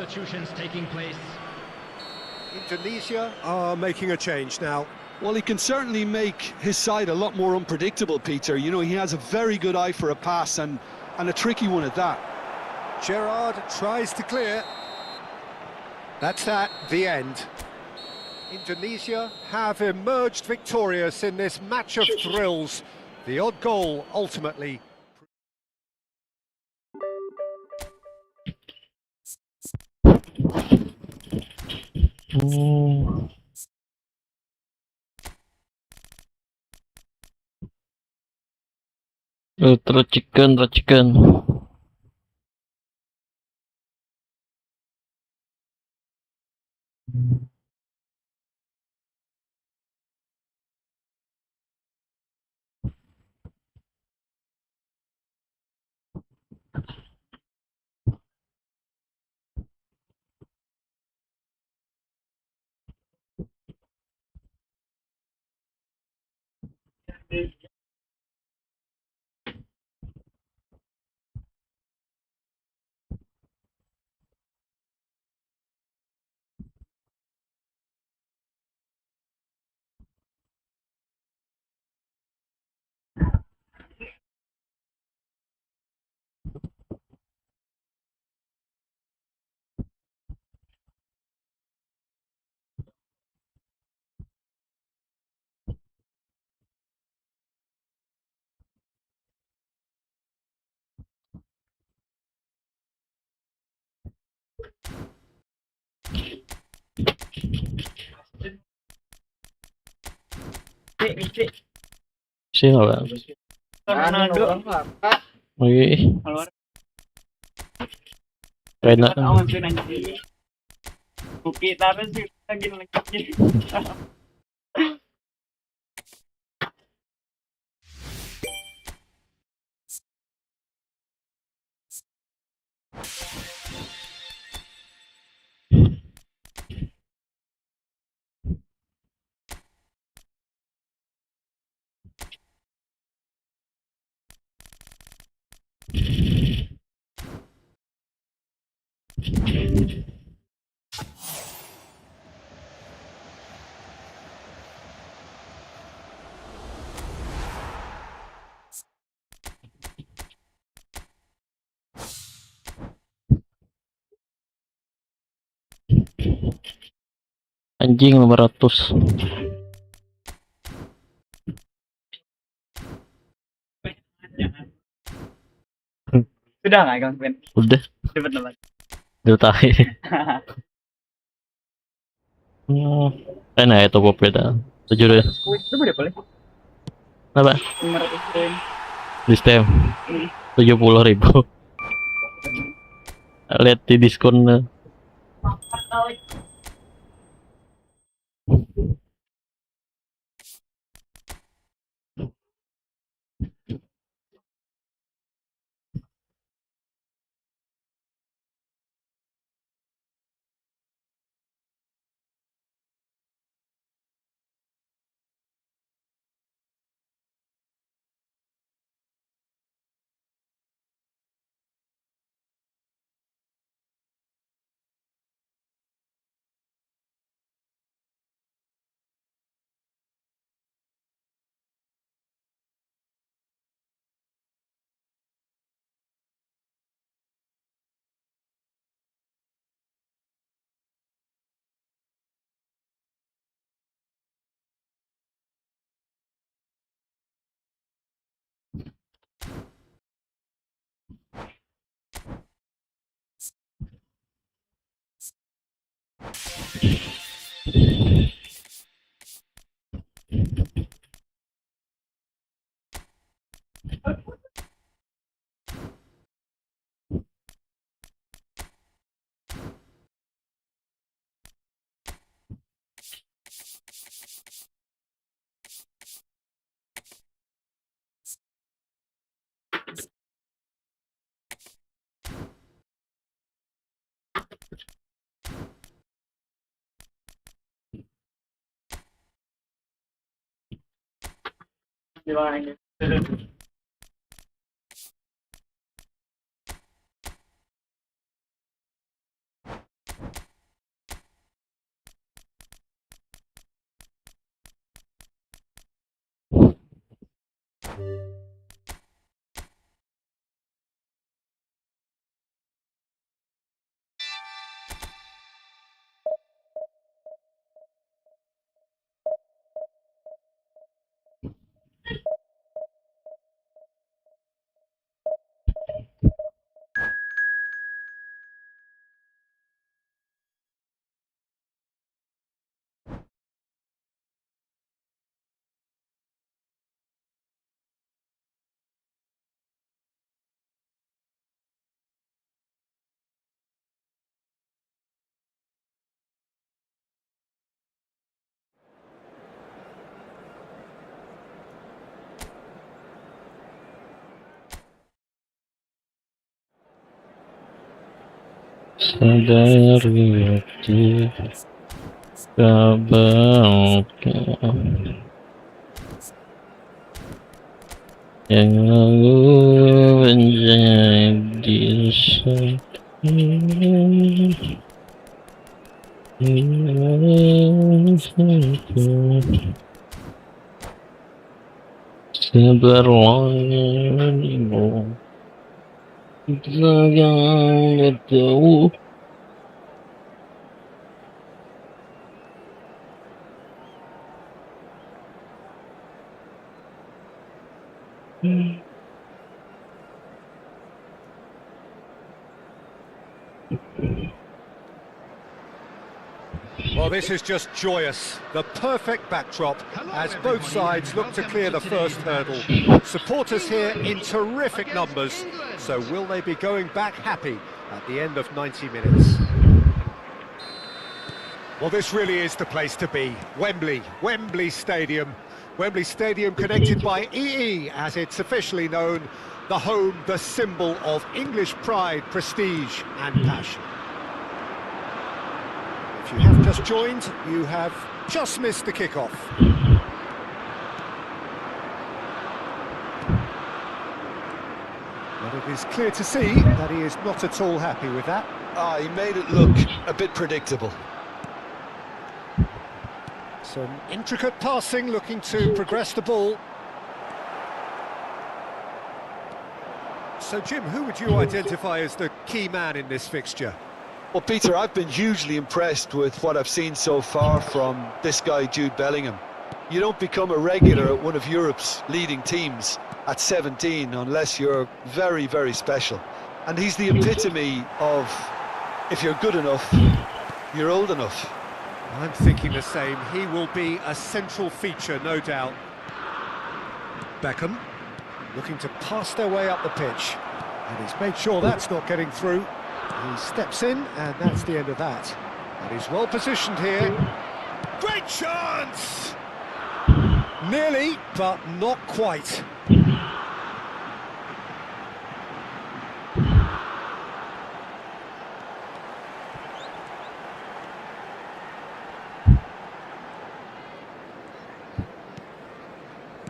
substitutions taking place. Indonesia are making a change now. Well, he can certainly make his side a lot more unpredictable, Peter. You know, he has a very good eye for a pass and a tricky one at that. Gerrard tries to clear. That's that, the end. Indonesia have emerged victorious in this match of thrills. The odd goal ultimately. Chicken. Sih nggak? Ronaldo. Wih, kayaknya Awan tuh nanti. Bukit apa sih lagi. anjing 500. Sudah nggak Kang Ben? Udah, Cepet banget. udah tahu. Enak ya topo beda. 7 deh. Itu udah boleh. Apa? 500 poin. Di stem 70.000. Lihat di diskon. Di bawah ini. Sadar detik kebanggaan yang lalu menjadi sebelum Atau. Well, this is just joyous. The perfect backdrop as both sides look to clear the first hurdle. Supporters here in terrific numbers. So will they be going back happy at the end of 90 minutes? Well, this really is the place to be. Wembley Stadium. Wembley Stadium connected by EE, as it's officially known. The home, the symbol of English pride, prestige and passion. If you have just joined, you have just missed the kickoff. But it is clear to see that he is not at all happy with that. He made it look a bit predictable. Some intricate passing, looking to progress the ball. So, Jim, who would you identify as the key man in this fixture? Well, Peter, I've been hugely impressed with what I've seen so far from this guy, Jude Bellingham. You don't become a regular at one of Europe's leading teams at 17 unless you're very, very special. And he's the epitome of, if you're good enough, you're old enough. I'm thinking the same. He will be a central feature, no doubt. Beckham, looking to pass their way up the pitch. And he's made sure that's not getting through. He steps in, and that's the end of that. And he's well positioned here. Great chance! Nearly, but not quite.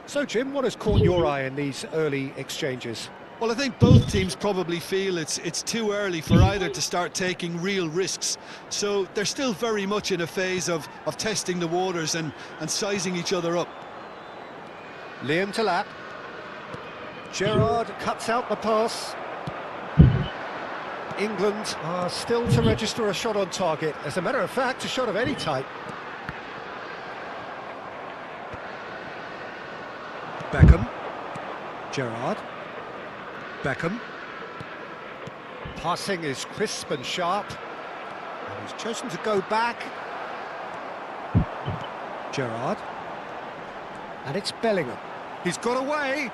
So, Jim, what has caught your eye in these early exchanges? Well, I think both teams probably feel it's too early for either to start taking real risks. So they're still very much in a phase of testing the waters and sizing each other up. Liam to lap. Gerrard cuts out the pass. England are still to register a shot on target. As a matter of fact, a shot of any type. Beckham. Gerrard. Beckham. Passing is crisp and sharp. And he's chosen to go back. Gerrard. And it's Bellingham. He's got away.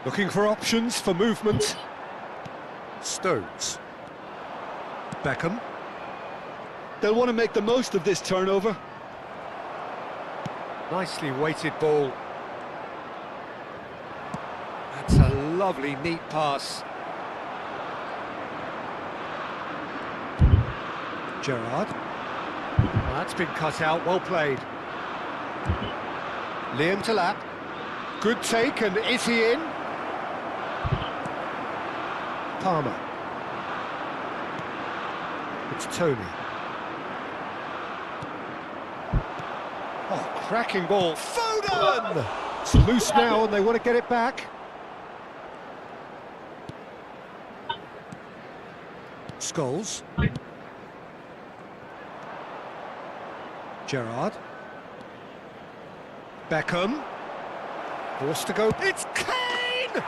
Looking for options for movement. Stones. Beckham. They'll want to make the most of this turnover. Nicely weighted ball. That's a lovely, neat pass. Gerrard. That's been cut out, well played. Liam to lap. Good take, and is he in? Palmer. It's Tony. Oh, cracking ball. Foden! It's loose now and they want to get it back. Scholes. Gerrard. Beckham. Forced to go. It's Kane!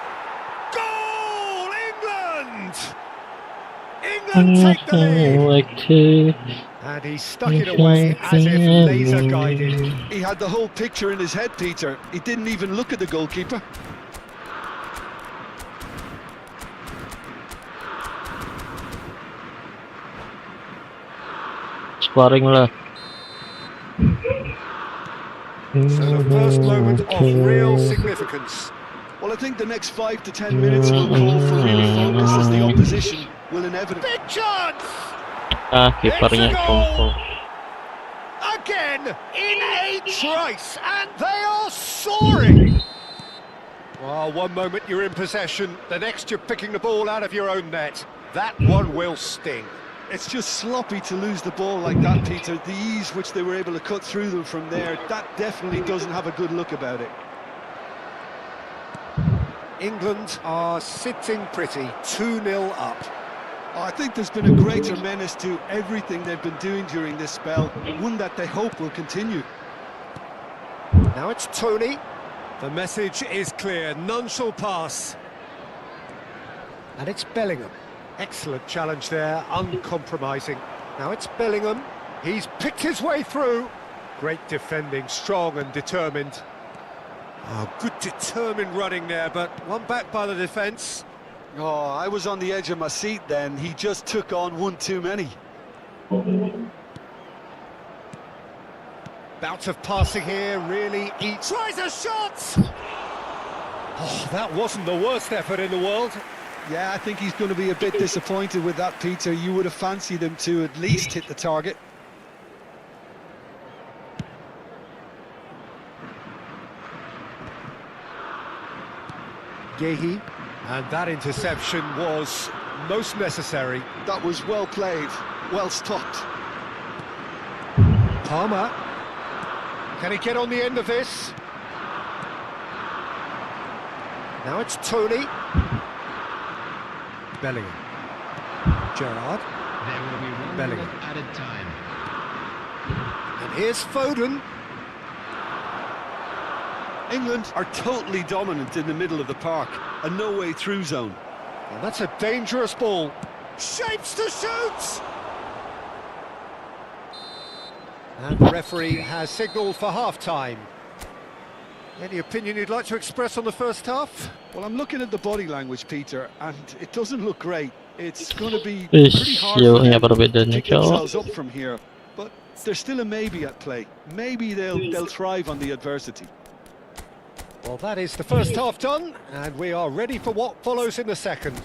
Goal! England! England take the lead! And he stuck it away as if laser guided. He had the whole picture in his head, Peter. He didn't even look at the goalkeeper. Sparring lah. So the first moment of real significance. Well, I think the next 5 to 10 minutes will call for real focus as the opposition will inevitably... Big chance! Kipernya kumpul. Again, in a trice, and they are soaring! Well, one moment you're in possession, the next you're picking the ball out of your own net. That one will sting. It's just sloppy to lose the ball like that, Peter. The ease which they were able to cut through them from there, that definitely doesn't have a good look about it. England are sitting pretty, 2-0 up. I think there's been a greater menace to everything they've been doing during this spell, one that they hope will continue. Now it's Tony. The message is clear, none shall pass. And it's Bellingham. Excellent challenge there, uncompromising. Now it's Bellingham. He's picked his way through. Great defending, strong and determined. Oh, good determined running there, but one back by the defence. Oh, I was on the edge of my seat then. He just took on one too many. Bout of passing here, really eats. Tries a shot! Oh, that wasn't the worst effort in the world. Yeah, I think he's going to be a bit disappointed with that, Peter. You would have fancied him to at least hit the target. Gehi, and that interception was most necessary. That was well played, well stopped. Palmer, can he get on the end of this? Now it's Tony. Bellingham. Gerrard. There will be 1 Bellingham. minute added time. And here's Foden. England are totally dominant in the middle of the park, a no-way through zone. And that's a dangerous ball. Shapes to shoot! And the referee has signalled for half-time. Any opinion you'd like to express on the first half? Well, I'm looking at the body language, Peter, and it doesn't look great. It's going to be pretty hard for them to pick themselves up from here. But there's still a maybe at play. Maybe they'll thrive on the adversity. Well, that is the first half done, and we are ready for what follows in the second.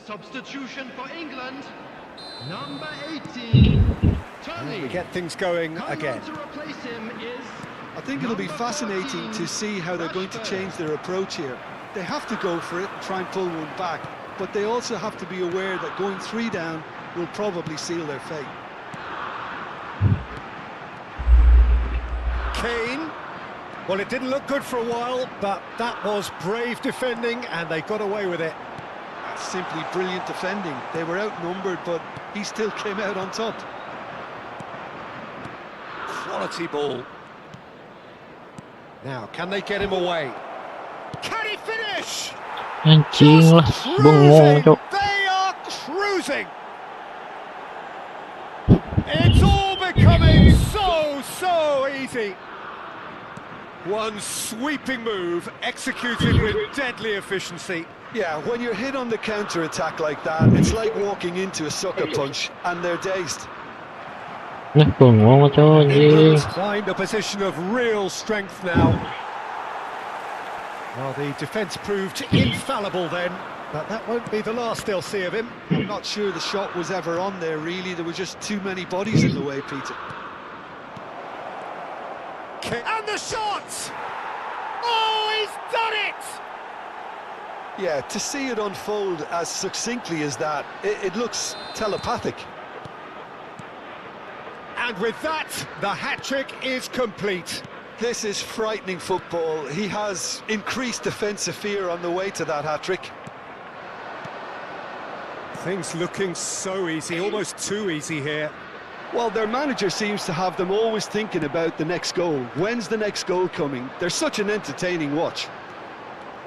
Substitution for England, number 18, Tony. We get things going again. To replace him is I think it'll be fascinating to see how they're going to change their approach here. They have to go for it and try and pull one back, but they also have to be aware that going 3 down will probably seal their fate. Kane. Well, it didn't look good for a while, but that was brave defending, and they got away with it. That's simply brilliant defending. They were outnumbered, but he still came out on top. Quality ball. Now, can they get him away? Can he finish? Anjing lah, bengong cok. They are cruising. It's all becoming so easy. One sweeping move executed with deadly efficiency. Yeah, when you're hit on the counter-attack like that, it's like walking into a sucker punch, and they're dazed. Bengong cok anjing. England find a position of real strength now. Well, the defence proved infallible then, but that won't be the last they'll see of him. I'm not sure the shot was ever on there, really. There were just too many bodies in the way, Peter. And the shot! Oh, he's done it! Yeah, to see it unfold as succinctly as that, it looks telepathic. And with that, the hat-trick is complete. This is frightening football. He has increased defensive fear on the way to that hat-trick. Things looking so easy, almost too easy here. Well, their manager seems to have them always thinking about the next goal. When's the next goal coming? They're such an entertaining watch.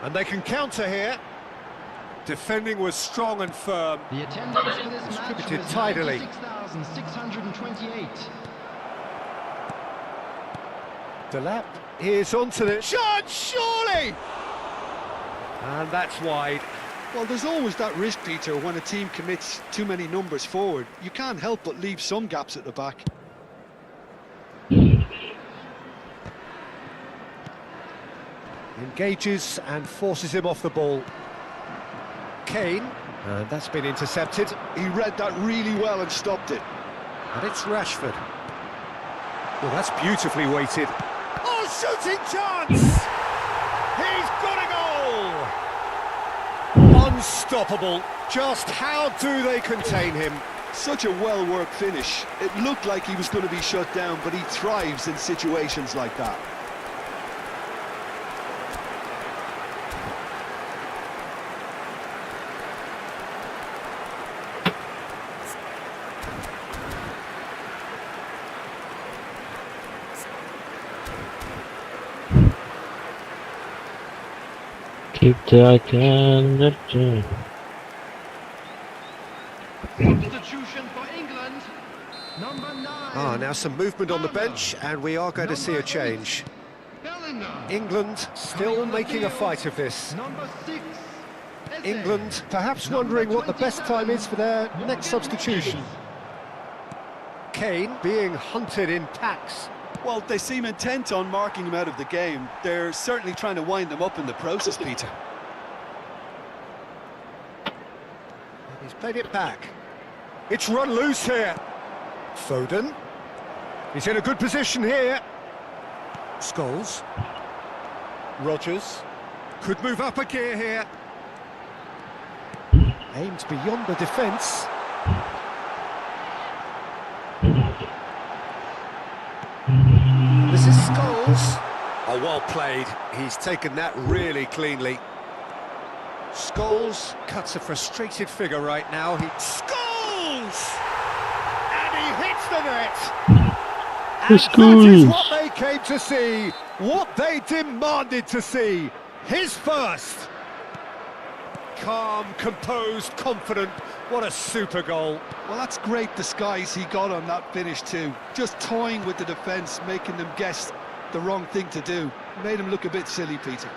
And they can counter here. Defending was strong and firm. the attendance for this match Distributed was tidily. 96,628. Delap is onto the shot, surely! And that's wide. Well, there's always that risk, Peter, when a team commits too many numbers forward. You can't help but leave some gaps at the back. Engages and forces him off the ball. Kane, and that's been intercepted. He read that really well and stopped it. And it's Rashford. Well, that's beautifully weighted. Oh, shooting chance! He's got a goal! Unstoppable. Just how do they contain him? Such a well-worked finish. It looked like he was going to be shut down, but he thrives in situations like that. Ciptakan Substitution for England. Number 9. Now some movement on the bench, and we are going to see a change. Bellingham. England still making a fight of this. Number 6. England perhaps wondering what the best time is for their next substitution. Kane being hunted in packs. Well, they seem intent on marking him out of the game. They're certainly trying to wind them up in the process, Peter. He's played it back. It's run loose here. Foden. He's in a good position here. Scholes. Rodgers. Could move up a gear here. Aimed beyond the defence. This is Scholes. Oh, well played. He's taken that really cleanly. Scholes cuts a frustrated figure right now. Scholes! And he hits the net! And that is what they came to see, what they demanded to see. His first. Calm, composed, confident. What a super goal. Well, that's great disguise he got on that finish too. Just toying with the defence, making them guess the wrong thing to do. Made him look a bit silly, Peter.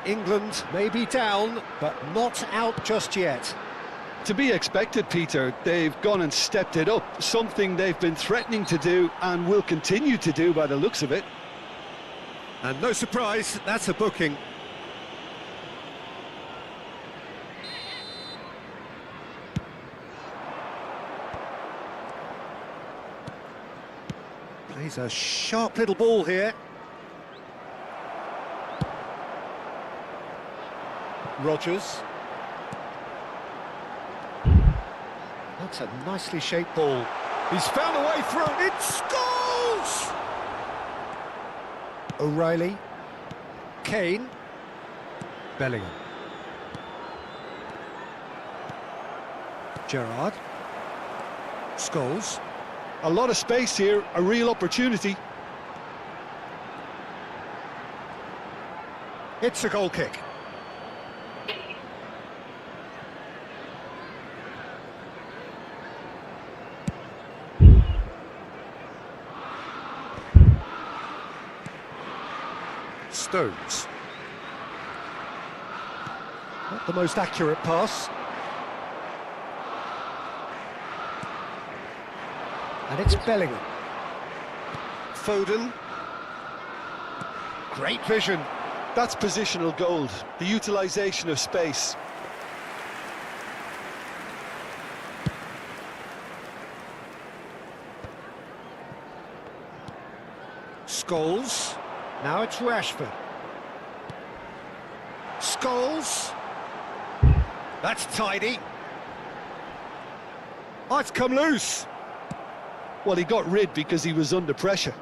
England may be down, but not out just yet. To be expected, Peter. They've gone and stepped it up. Something they've been threatening to do and will continue to do by the looks of it. And no surprise, that's a booking. Plays a sharp little ball here. Rodgers. That's a nicely shaped ball. He's found a way through. It scores! O'Reilly. Kane. Bellingham. Gerrard. Scholes. A lot of space here, a real opportunity. It's a goal kick. Stones. Not the most accurate pass. And it's Bellingham. Foden. Great vision. That's positional gold, the utilisation of space. Scholes. Now it's Rashford. Scholes. That's tidy. Oh, it's come loose. Well, he got rid because he was under pressure.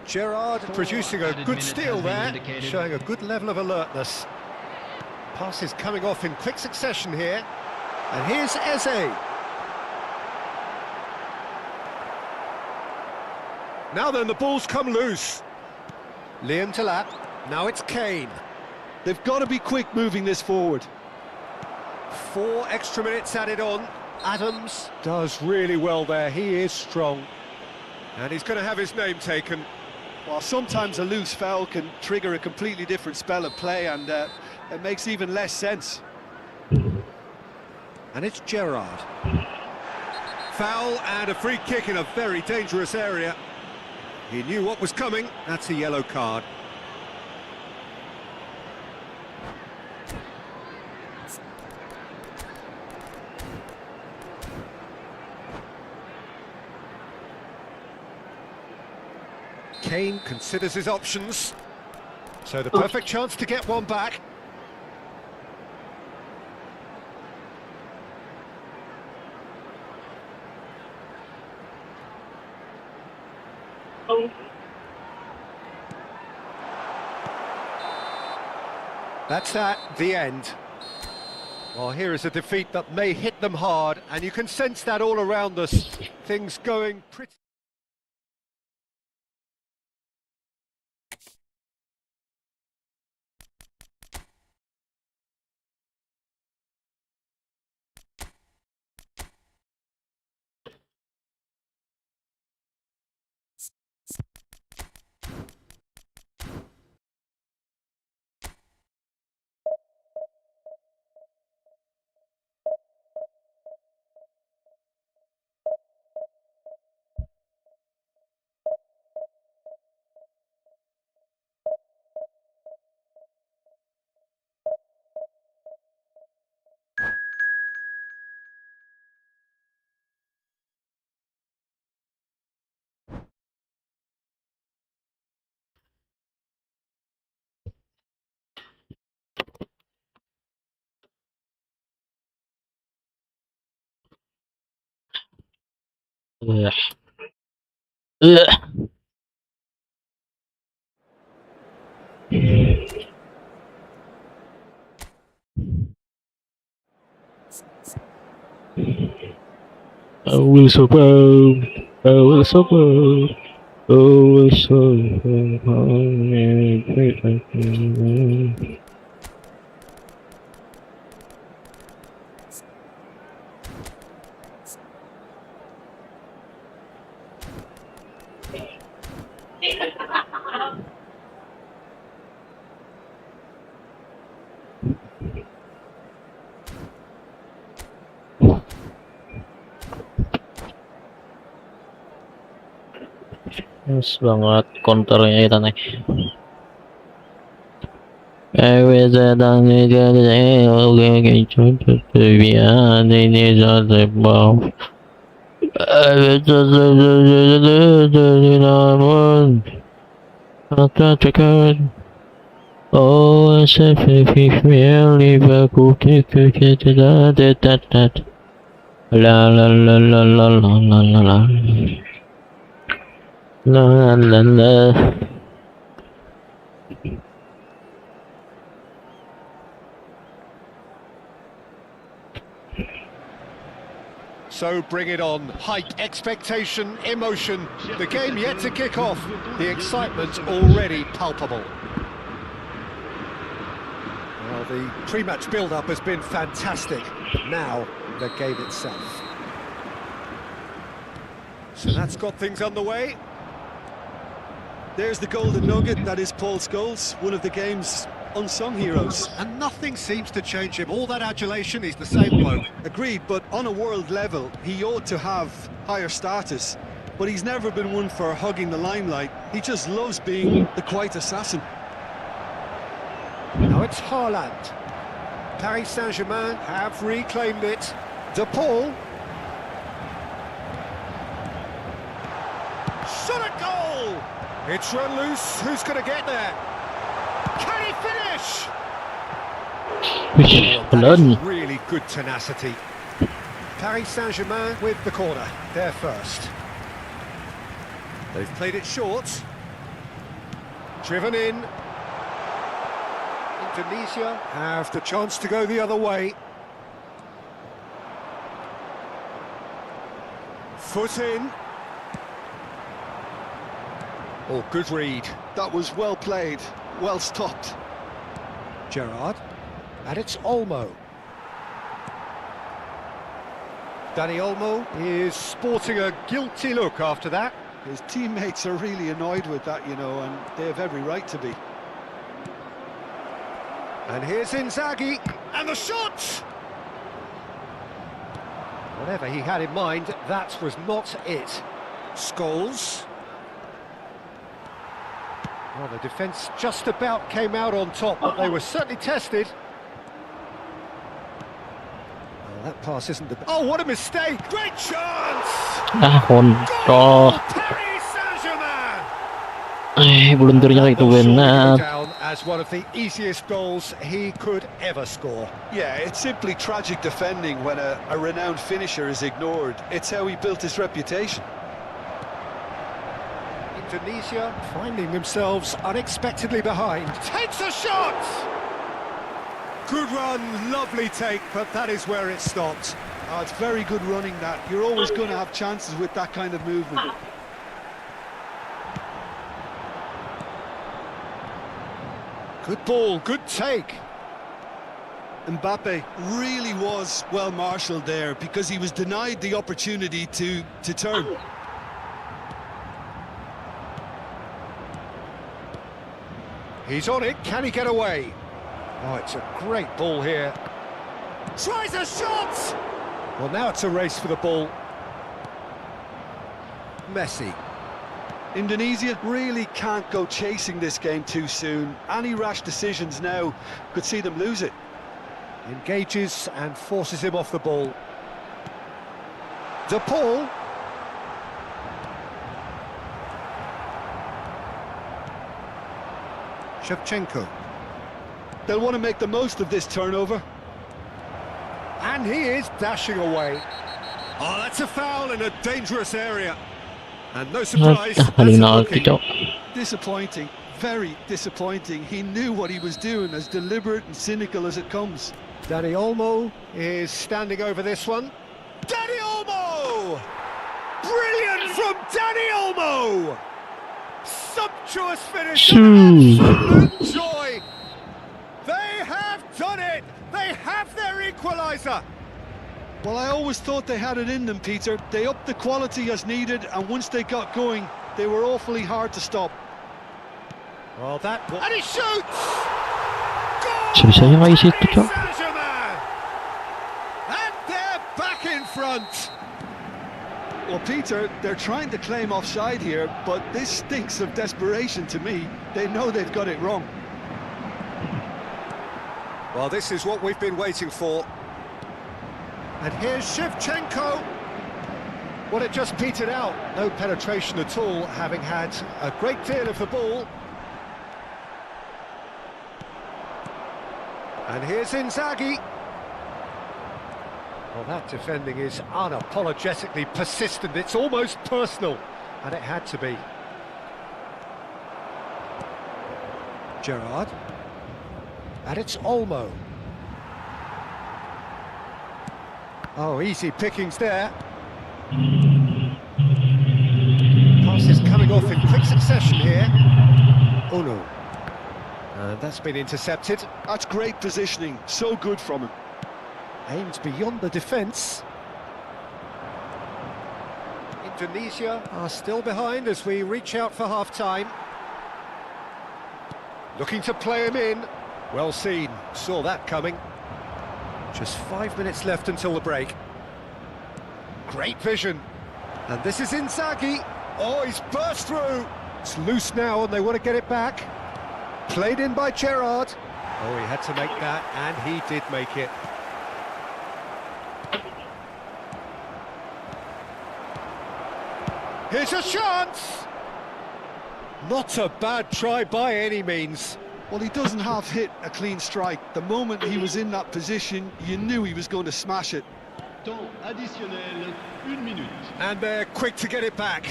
Gerrard producing a good steal there, showing a good level of alertness. Passes coming off in quick succession here. And here's Eze. Now then, the ball's come loose. Liam Delap. Now it's Kane. They've got to be quick moving this forward. 4 extra minutes added on. Adams does really well there. He is strong. And he's going to have his name taken. Well, sometimes a loose foul can trigger a completely different spell of play, and it makes even less sense. And it's Gerrard. Foul and a free kick in a very dangerous area. He knew what was coming. That's a yellow card. Kane considers his options. So the perfect chance to get one back. That's that, the end. Well, here is a defeat that may hit them hard, and you can sense that all around us. Things going pretty... Ugh. Ugh. I will support. I will support. I will support. Yes banget counternya kita nih. Oh, la la la la la la la la la. La la la. So bring it on. Height, expectation, emotion. The game yet to kick off. The excitement already palpable. Well, the pre-match build-up has been fantastic. Now, the game itself. So that's got things underway. There's the golden nugget, that is Paul Scholes, one of the game's unsung heroes. And nothing seems to change him. All that adulation, he's the same bloke. Agreed, but on a world level, he ought to have higher status. But he's never been one for hugging the limelight. He just loves being the quiet assassin. Now it's Haaland. Paris Saint-Germain have reclaimed it. De Paul. Shot at goal! It's run loose. Who's going to get there? Can he finish? That is really good tenacity. Paris Saint-Germain with the corner. They're first. They've played it short. Driven in. Indonesia have the chance to go the other way. Foot in. Oh, good read. That was well played, well stopped. Gerrard. And it's Olmo. Danny Olmo is sporting a guilty look after that. His teammates are really annoyed with that, you know, and they have every right to be. And here's Inzaghi, and the shot! Whatever he had in mind, that was not it. Scholes. Well, the defence just about came out on top, but they were certainly tested. Well, that pass isn't the... Oh, what a mistake! Great chance! คนก็ Paris Saint-Germain! blundernya itu Well, surely benar. go down as one of the easiest goals he could ever score. Yeah, it's simply tragic defending when a renowned finisher is ignored. It's how he built his reputation. Indonesia finding themselves unexpectedly behind. Takes a shot! Good run, lovely take, but that is where it stopped. Oh, it's very good running that. You're always going to have chances with that kind of movement. Good ball, good take. Mbappe really was well marshalled there because he was denied the opportunity to turn. He's on it, can he get away? Oh, it's a great ball here. Tries a shot! Well, now it's a race for the ball. Messi. Indonesia really can't go chasing this game too soon. Any rash decisions now could see them lose it. Engages and forces him off the ball. De Paul. Shevchenko. They'll want to make the most of this turnover. And he is dashing away. Oh, that's a foul in a dangerous area. And no surprise, that's a Ronaldo, booking. Disappointing, very disappointing. He knew what he was doing, as deliberate and cynical as it comes. Dani Olmo is standing over this one. Dani Olmo! Brilliant from Dani Olmo! Sumptuous finish and absolute joy! They have done it! They have their equaliser! Well, I always thought they had it in them, Peter. They upped the quality as needed, and once they got going, they were awfully hard to stop. Well, that... And he shoots! Bisa-bisanya nggak isi itu, Cok. Saint-Germain! And they're back in front! Well, Peter, they're trying to claim offside here, but this stinks of desperation to me. They know they've got it wrong. Well, this is what we've been waiting for. And here's Shevchenko. Well, it just petered out. No penetration at all, having had a great deal of the ball. And here's Inzaghi. Well, that defending is unapologetically persistent. It's almost personal, and it had to be. Gerrard. And it's Olmo. Oh, easy pickings there. Passes coming off in quick succession here. Oh no. And that's been intercepted. That's great positioning, so good from him. Aimed beyond the defence. Indonesia are still behind as we reach out for half-time. Looking to play him in. Well seen, saw that coming. Just 5 minutes left until the break. Great vision. And this is Inzaghi. Oh, he's burst through. It's loose now and they want to get it back. Played in by Gerrard. Oh, he had to make that, and he did make it. Here's a chance! Not a bad try by any means. Well, he doesn't half hit a clean strike. The moment he was in that position, you knew he was going to smash it. Temps additionnel, 1 minute. And they're quick to get it back.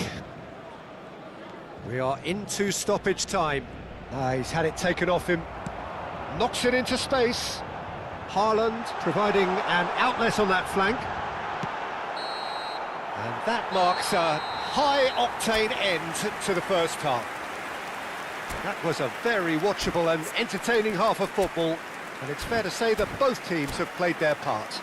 We are into stoppage time. He's had it taken off him. Knocks it into space. Haaland providing an outlet on that flank. And that marks a high-octane end to the first half. That was a very watchable and entertaining half of football, and it's fair to say that both teams have played their part.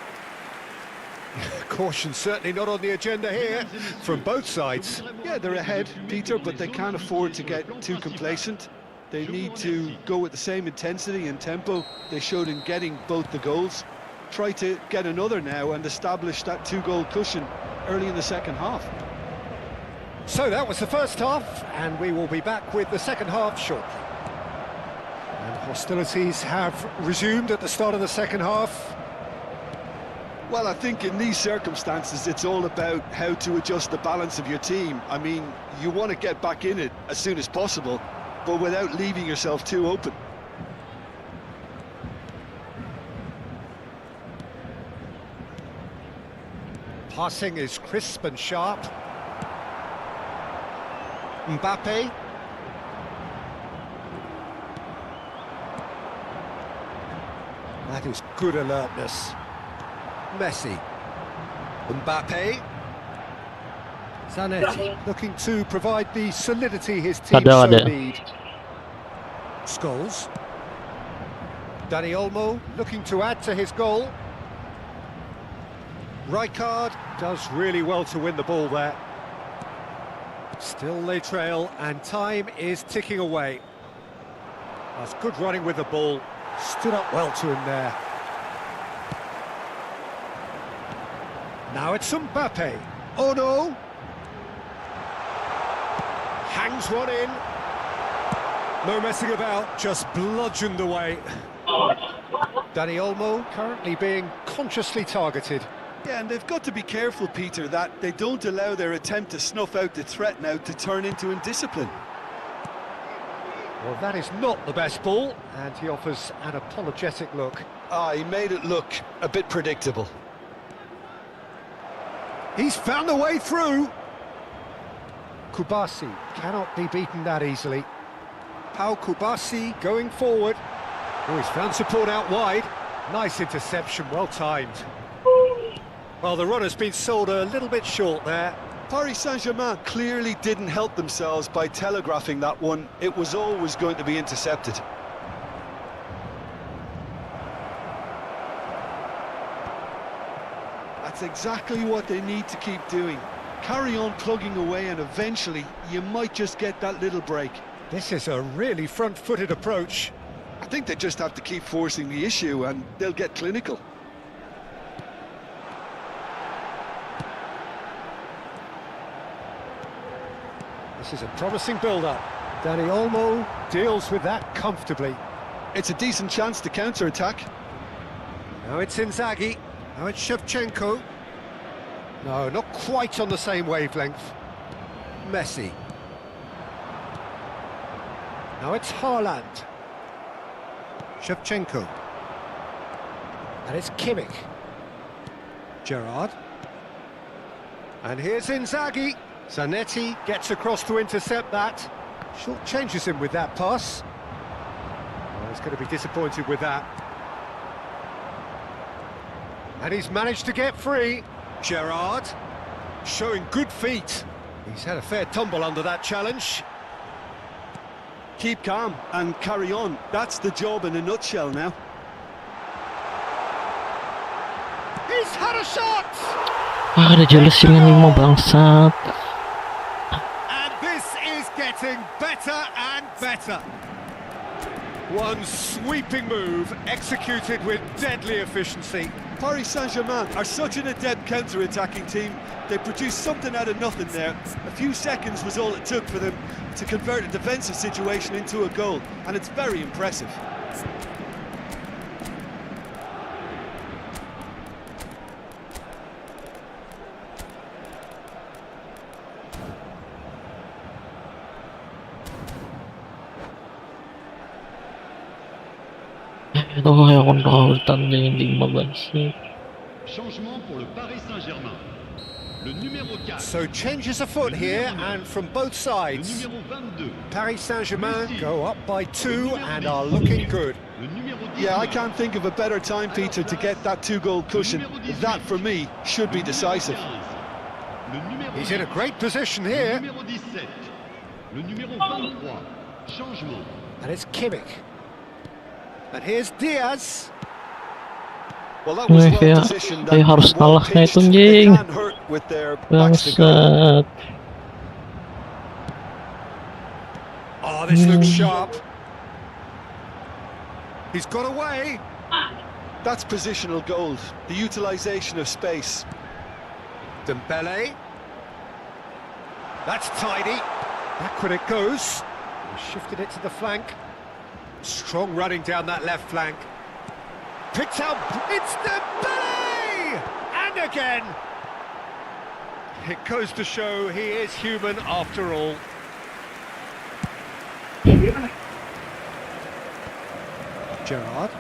Caution certainly not on the agenda here from both sides. Yeah, they're ahead, Peter, but they can't afford to get too complacent. They need to go with the same intensity and tempo they showed in getting both the goals. Try to get another now and establish that two-goal cushion early in the second half. So that was the first half, and we will be back with the second half shortly. And hostilities have resumed at the start of the second half. Well, I think in these circumstances, it's all about how to adjust the balance of your team. I mean, you want to get back in it as soon as possible, but without leaving yourself too open. Passing is crisp and sharp. Mbappe. That is good alertness. Messi. Mbappe. Zanetti looking to provide the solidity his team so need. Scholes. Dani Olmo looking to add to his goal. Rijkaard does really well to win the ball there. Still they trail and time is ticking away. That's good running with the ball. Stood up well to him there. Now it's Mbappe. Oh no! Hangs one in. No messing about, just bludgeoned away. Dani Olmo currently being consciously targeted. Yeah, and they've got to be careful, Peter, that they don't allow their attempt to snuff out the threat now to turn into indiscipline. Well, that is not the best ball, and he offers an apologetic look. He made it look a bit predictable. He's found a way through. Kubasi cannot be beaten that easily. Pau Kubasi going forward. Oh, he's found support out wide. Nice interception, well timed. Well, the run has been sold a little bit short there. Paris Saint-Germain clearly didn't help themselves by telegraphing that one. It was always going to be intercepted. That's exactly what they need to keep doing. Carry on plugging away and eventually you might just get that little break. This is a really front-footed approach. I think they just have to keep forcing the issue and they'll get clinical. This is a promising build-up. Dani Olmo deals with that comfortably. It's a decent chance to counter-attack. Now it's Inzaghi. Now it's Shevchenko. No, not quite on the same wavelength. Messi. Now it's Haaland. Shevchenko. And it's Kimmich. Gerrard. And here's Inzaghi. Zanetti gets across to intercept that. Short changes him with that pass. Well, he's going to be disappointed with that. And he's managed to get free. Gerrard showing good feet. He's had a fair tumble under that challenge. Keep calm and carry on. That's the job in a nutshell now. He's had a shot! Ada jelas dengan 5 bangsat. And this is getting better and better. One sweeping move executed with deadly efficiency. Paris Saint-Germain are such an adept counter-attacking team. They produced something out of nothing there. A few seconds was all it took for them to convert a defensive situation into a goal, and it's very impressive. Changement pour le Paris Saint-Germain. Le numéro 4. So changes afoot here, and from both sides. Le numéro 22. Paris Saint-Germain go up by 2 and are looking good. Le numéro 19. Yeah, I can't think of a better time, Peter, to get that two-goal cushion. That, for me, should be decisive. Le numéro He's in a great position Le here. numéro 17. Le numéro 23. Changement. And it's Kimmich. And here's Diaz. Well, that was well Kayak positioned harus and well kalahnya itu pitched. They anjing. can hurt with their backs to goal. Bangsat. Oh, this looks sharp. He's got away. That's positional gold, the utilisation of space. Dembele. That's tidy. Backward it goes. Shifted it to the flank. Strong running down that left flank. Picked out. It's Dembele! And again. It goes to show he is human after all. Gerrard.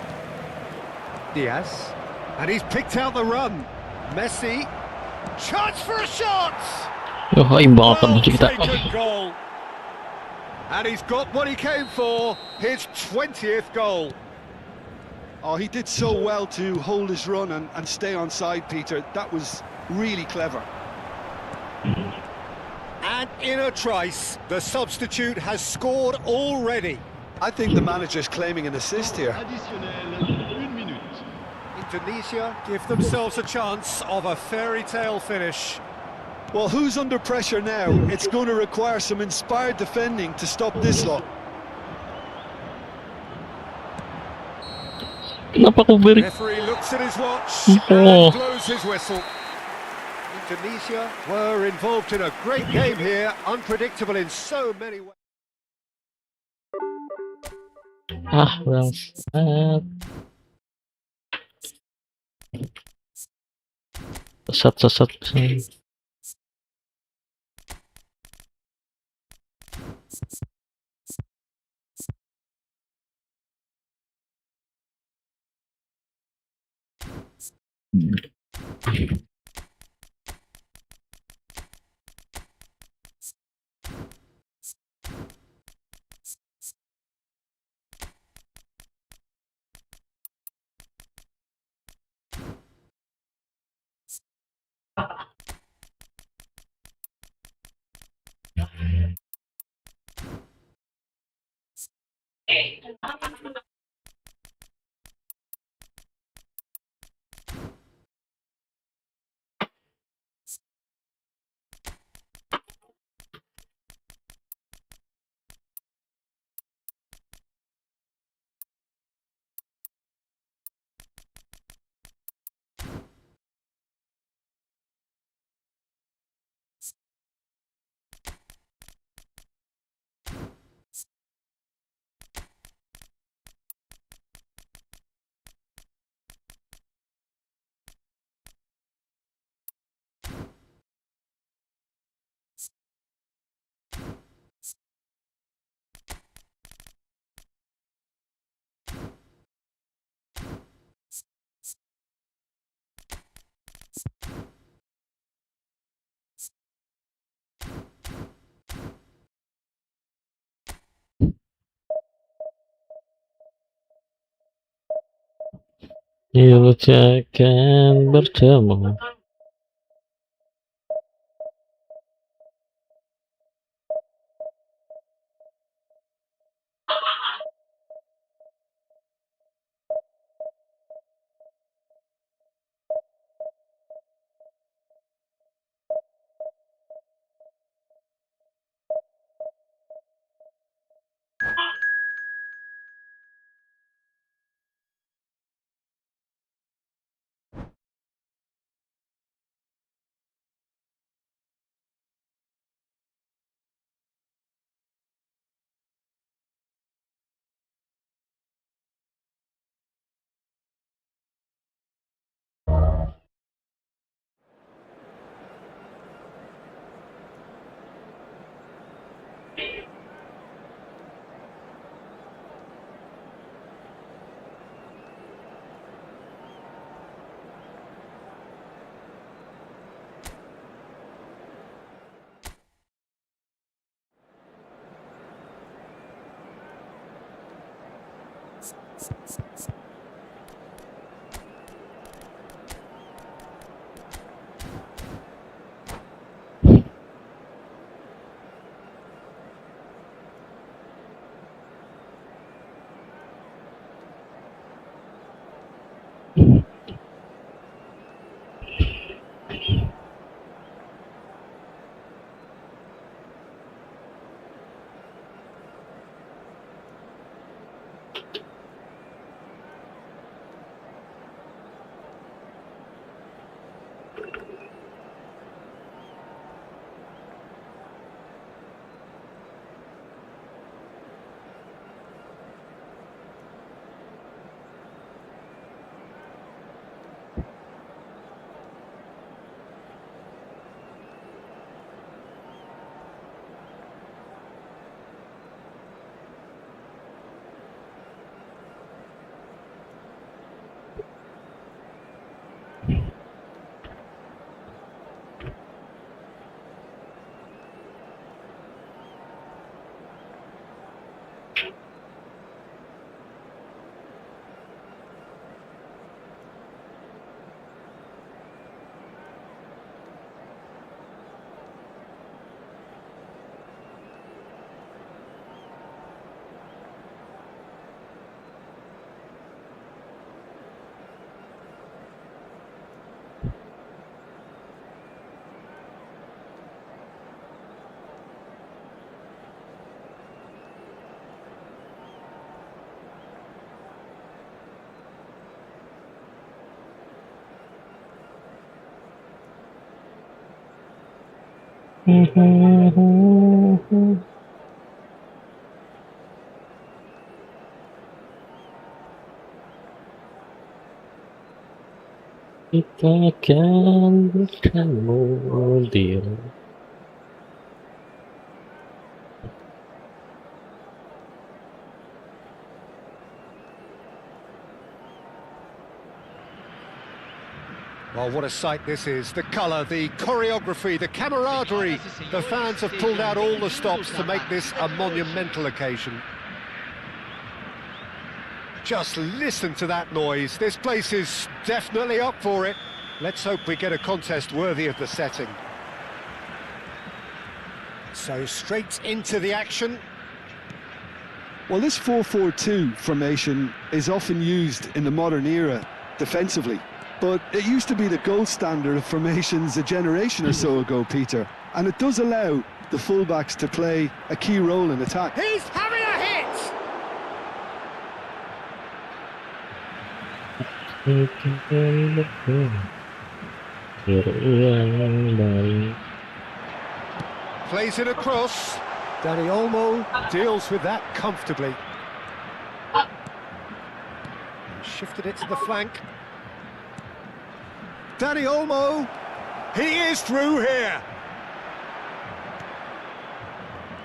Diaz. And he's picked out the run. Messi. Chance for a shot! Yo, imbang kan Well kita. taken goal. And he's got what he came for, his 20th goal. Oh, he did so well to hold his run and stay on side, Peter. That was really clever. And in a trice, the substitute has scored already. I think the manager's claiming an assist here. Additionnel, 1 minute. Indonesia give themselves a chance of a fairy tale finish. Well, who's under pressure now? It's going to require some inspired defending to stop this lot. Kenapa aku beri? Referee looks at his watch Oh. and blows his whistle. Indonesia were involved in a great game here, unpredictable in so many ways. Ah, bangsat. Sesat. Yuk akan bertemu. Kita akan bertemu di Well, what a sight this is. The colour, the choreography, the camaraderie. The fans have pulled out all the stops to make this a monumental occasion. Just listen to that noise. This place is definitely up for it. Let's hope we get a contest worthy of the setting. So straight into the action. Well, this 4-4-2 formation is often used in the modern era defensively, but it used to be the gold standard of formations a generation or so ago, Peter, and it does allow the fullbacks to play a key role in attack. He's having a hit! Plays it across. Dani Olmo deals with that comfortably. And shifted it to the flank. Dani Olmo, he is through here.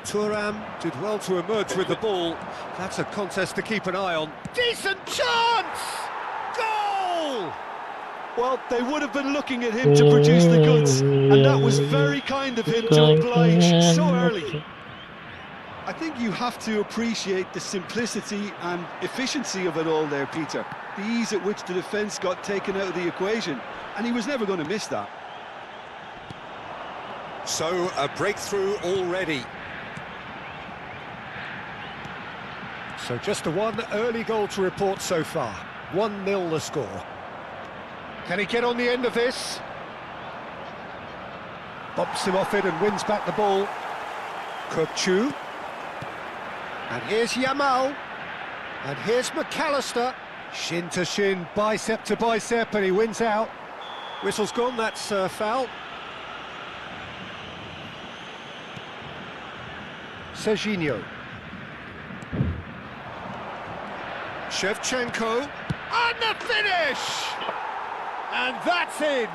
Thuram did well to emerge with the ball. That's a contest to keep an eye on. Decent chance! Goal! Well, they would have been looking at him to produce the goods, and that was very kind of him to oblige so early. I think you have to appreciate the simplicity and efficiency of it all there, Peter. The ease at which the defence got taken out of the equation, and he was never going to miss that. So, a breakthrough already. So just the one early goal to report so far. 1-0 the score. Can he get on the end of this? Bumps him off it and wins back the ball. Kecil. And here's Yamal. And here's McAllister. Shin to shin, bicep to bicep, and he wins out. Whistle's gone, that's foul. Serginho. Shevchenko. And the finish! And that's in!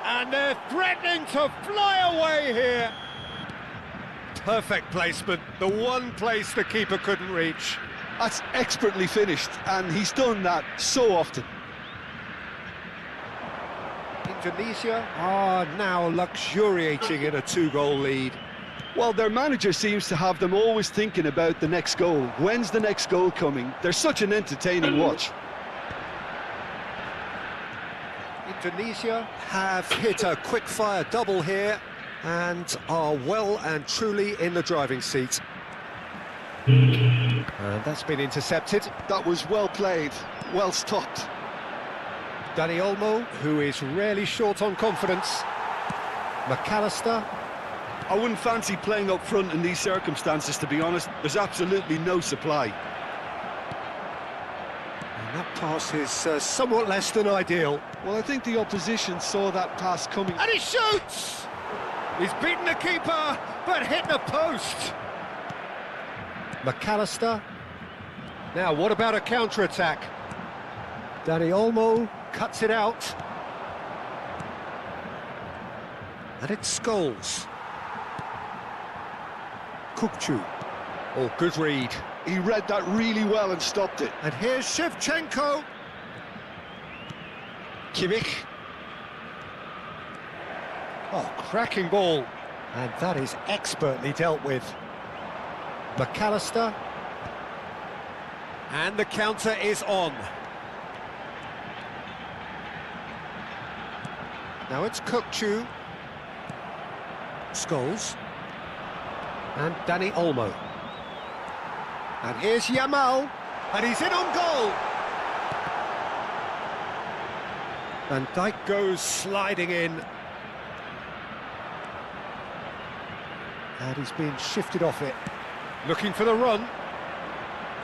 And they're threatening to fly away here. Perfect placement, the one place the keeper couldn't reach. That's expertly finished, and he's done that so often. Indonesia are now luxuriating in a 2-goal lead. Well, their manager seems to have them always thinking about the next goal. When's the next goal coming? They're such an entertaining watch. Indonesia have hit a quick-fire double here and are well and truly in the driving seat. And that's been intercepted. That was well played, well stopped. Dani Olmo, who is rarely short on confidence. McAllister. I wouldn't fancy playing up front in these circumstances, to be honest. There's absolutely no supply. And that pass is somewhat less than ideal. Well, I think the opposition saw that pass coming. And he shoots! He's beaten the keeper, but hit the post. McAllister. Now, what about a counter-attack? Dani Olmo cuts it out. And it's Scholes. Kecil. Oh, good read. He read that really well and stopped it. And here's Shevchenko. Kimmich. Oh, cracking ball. And that is expertly dealt with. McAllister. And the counter is on. Now it's Kecil. Scholes. And Dani Olmo. And here's Yamal. And he's in on goal. Van Dijk goes sliding in. And he's been shifted off it. Looking for the run.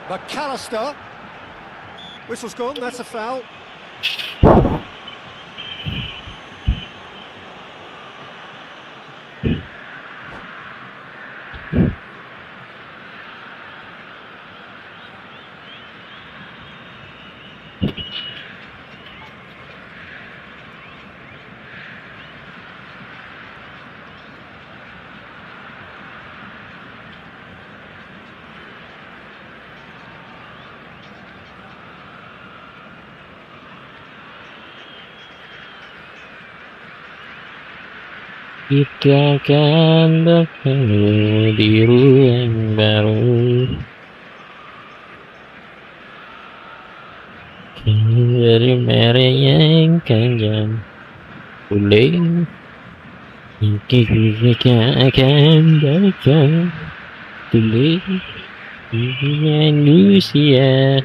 McAllister. Whistle's gone, that's a foul. Kita akan bertemu di ruang baru. Dari merah yang panjang, boleh kita akan datang, boleh manusia.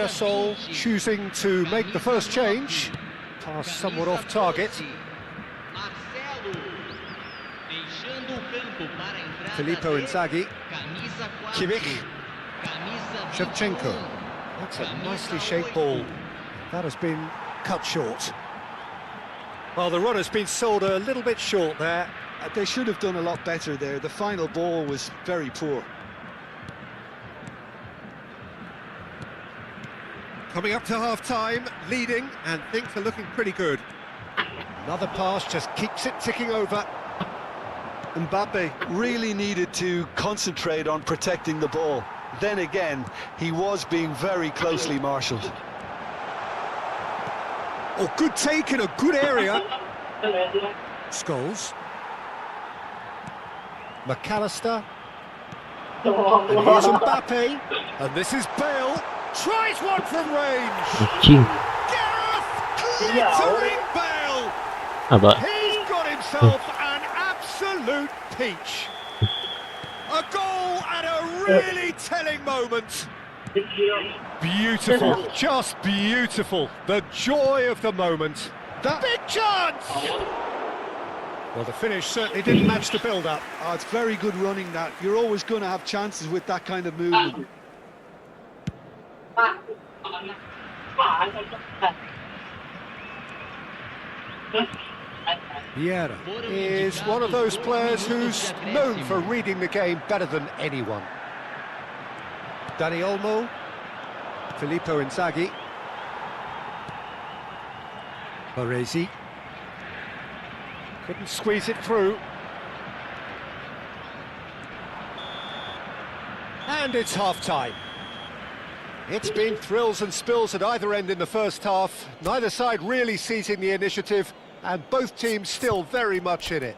Messiuuu choosing to make the first change. Pass somewhat off target. Filippo Inzaghi. Kimmich. Shevchenko. That's a nicely shaped ball. That has been cut short. Well, the run has been sold a little bit short there. They should have done a lot better there. The final ball was very poor. Coming up to half-time, leading, and things are looking pretty good. Another pass just keeps it ticking over. Mbappe really needed to concentrate on protecting the ball. Then again, he was being very closely marshalled. Oh, good take in a good area. Scholes. McAllister. And here's Mbappe. And this is Bale. Tries one from range. Gareth glittering Bale. He's got himself an absolute peach. A goal at a really telling moment. Beautiful, just beautiful. The joy of the moment. That big chance. Well, the finish certainly didn't match the build-up. Oh, it's very good running that. You're always going to have chances with that kind of movement. Vieira is one of those players who's known for reading the game better than anyone. Dani Olmo, Filippo Inzaghi, Baresi. Couldn't squeeze it through. And it's half-time. It's been thrills and spills at either end in the first half. Neither side really seizing the initiative, and both teams still very much in it.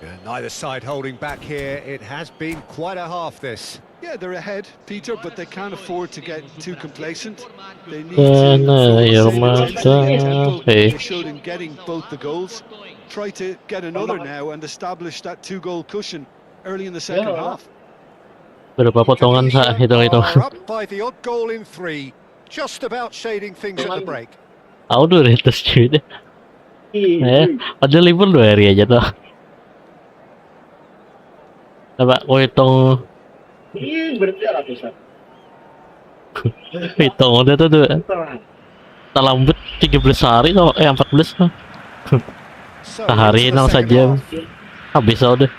And neither side holding back here. It has been quite a half, this. Yeah, they're ahead, Peter, but they can't afford to get too complacent. They need to they showed in getting both the goals. Try to get another now and establish that two-goal cushion early in the second half. Berapa potongan sa hitung-hitung? Up by the odd goal in 3, just about shading things at the break. Auto ratus cuy. Padahal libur 2 hari aja tuh. Coba aku hitung. Hitung udah tuh terlambat 13 hari atau 14 lah. Sehari nang saja habis udah.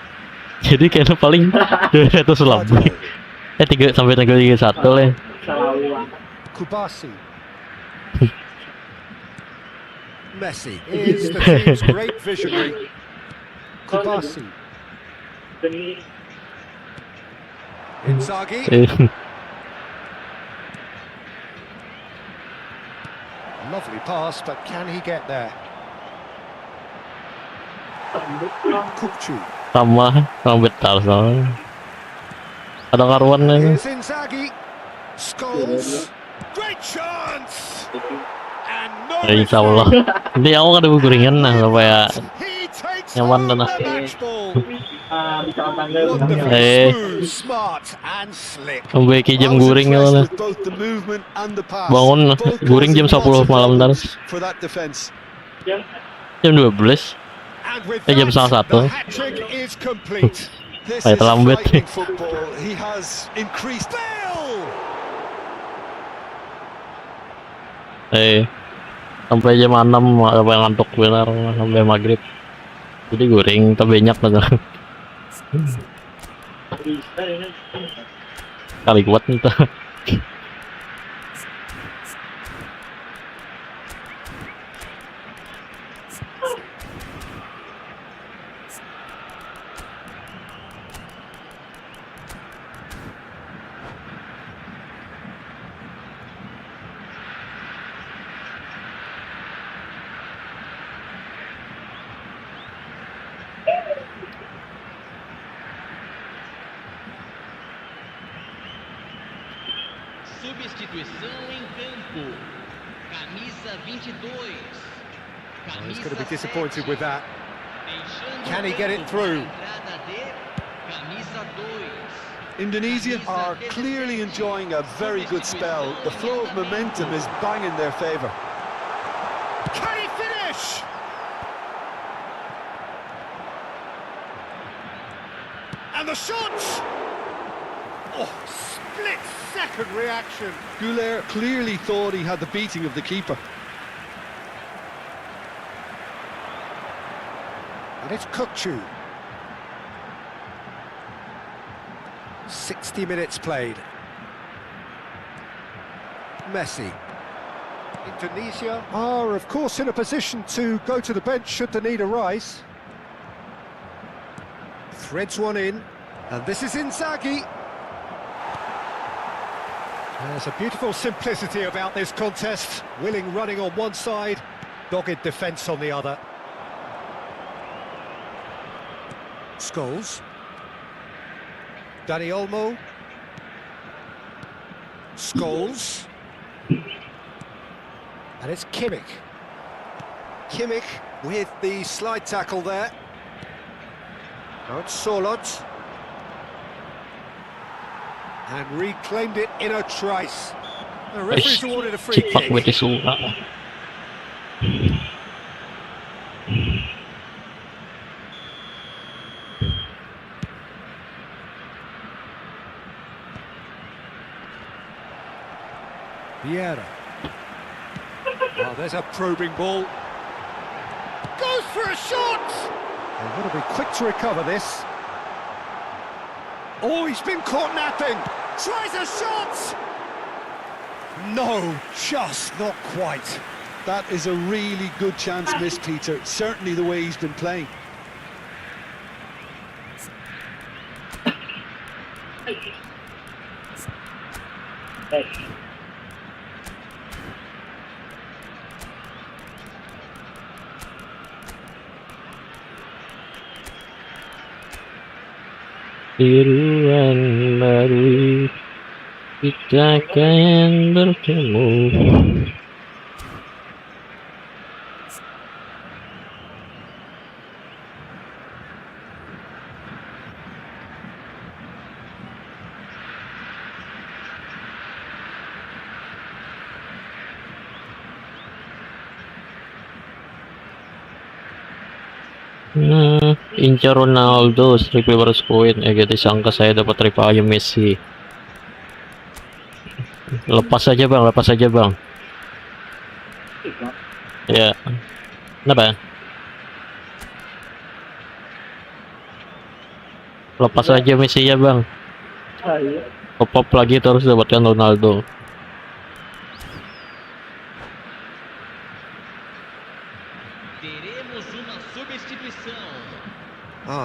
Jadi kayaknya paling 200 lebih. 3 sampai tanggal 31 lah. Kubasi. Messi is the team's great visionary. Kubasi. Inzaghi. Lovely pass, but can he get there? Kupchu. Sama betal sama. Ada karuan nih. Here's Inzaghi. Scholes. Great chance. And no Insya Allah. Ini aku ada buku ringan nah supaya Nyaman Oh, na na. the match ball. Bisa tanggal. Wonderfully smooth, smart and slick. Membaiki I jam was guring impressed ya. with both the movement and the pass. Bangun Both guring jam causing lots 10 of malam ntar. problems for that defense. Jam 12. And with Jam that, 1. the hat-trick is complete. This Kayak is terlambat. frightening football. He has increased. Sampai jam 6 apa ngantuk benar sampai maghrib. Jadi guring tapi banyak bener. Kali kuat nih tuh. Substituição em campo. Camisa 22. Oh, he's going to be disappointed with that. Can he get it through? Camisa 2. Indonesia are clearly enjoying a very good spell. The flow of momentum is bang in their favour. Can he finish? And the shot! Oh, split-second reaction. Goulet clearly thought he had the beating of the keeper. And it's Kecil. 60 minutes played. Messi. Indonesia are, of course, in a position to go to the bench should the need arise. Threads one in, and this is Inzaghi. There's a beautiful simplicity about this contest. Willing running on one side, dogged defence on the other. Scholes. Dani Olmo. Scholes. And it's Kimmich. Kimmich with the slide tackle there. Now it's Solot. And reclaimed it in a trice. The referee's awarded a free Cipak kick. Messiuuu. Vieira. Oh, there's a probing ball. Goes for a shot! They've got to be quick to recover this. Oh, he's been caught napping. Tries a shot! No, just not quite. That is a really good chance missed, Peter. Certainly the way he's been playing. Tiruan baru kita akan bertemu. Incar Ronaldo 1500 poin. Gitu disangka saya dapat triple Messi. Lepas saja bang, lepas saja bang. Ya, kenapa? Lepas saja Messi ya bang. Pop lagi terus dapatkan Ronaldo.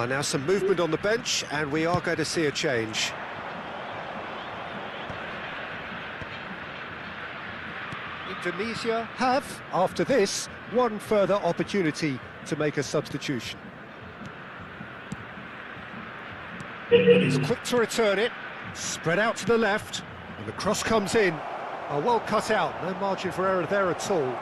Now some movement on the bench, and we are going to see a change. Indonesia have, after this, one further opportunity to make a substitution. He's quick to return it, spread out to the left, and the cross comes in. Oh, well cut out, no margin for error there at all.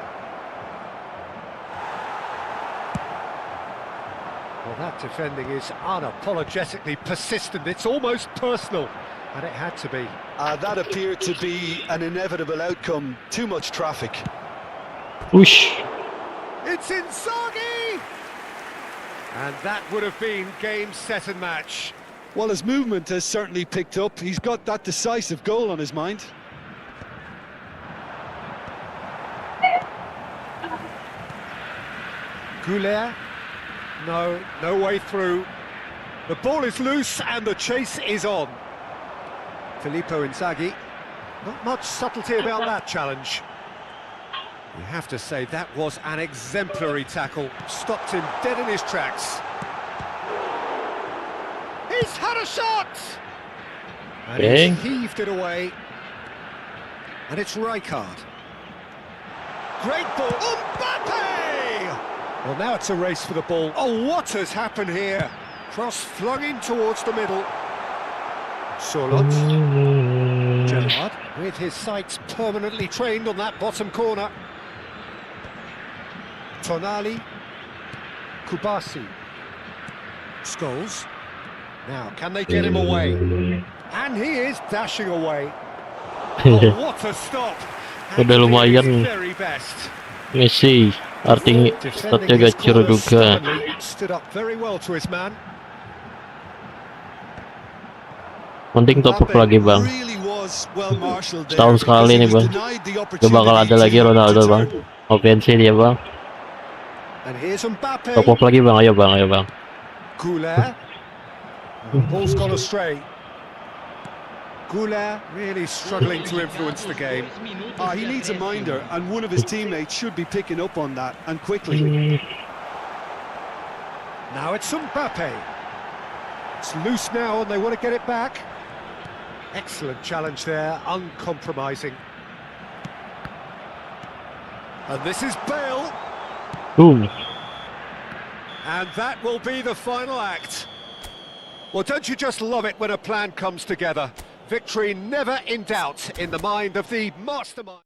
Well, that defending is unapologetically persistent. It's almost personal, and it had to be. That appeared to be an inevitable outcome. Too much traffic. Whoosh. It's Inzaghi! And that would have been game, set and match. Well, his movement has certainly picked up. He's got that decisive goal on his mind. Goulet? No way through. The ball is loose and the chase is on. Filippo Inzaghi. Not much subtlety about that challenge. You have to say that was an exemplary tackle. Stopped him dead in his tracks. He's had a shot! And he's heaved it away. And it's Rijkaard. Great ball. Mbappe! Well, now it's a race for the ball. Oh, what has happened here? Cross flung in towards the middle. Solot. Gerrard, with his sights permanently trained on that bottom corner. Tonali. Kubasi. Scholes. Now, can they get him away? And he is dashing away. Oh, what a stop! Udah lumayan. Very best. Messi artinya statnya gacor juga. Stood up very well to his man. Mending top up lagi bang. Setahun sekali nih bang. Gak bakal ada lagi Ronaldo bang. Offensi dia bang. And here's Mbappe. Top up lagi bang, ayo bang, ayo bang. Goulet. The ball's gone astray. Goulet really struggling to influence the game. He needs a minder, and one of his teammates should be picking up on that, and quickly. Now it's Mbappe. It's loose now, and they want to get it back. Excellent challenge there, uncompromising. And this is Bale. Boom. And that will be the final act. Well, don't you just love it when a plan comes together? Victory never in doubt in the mind of the mastermind.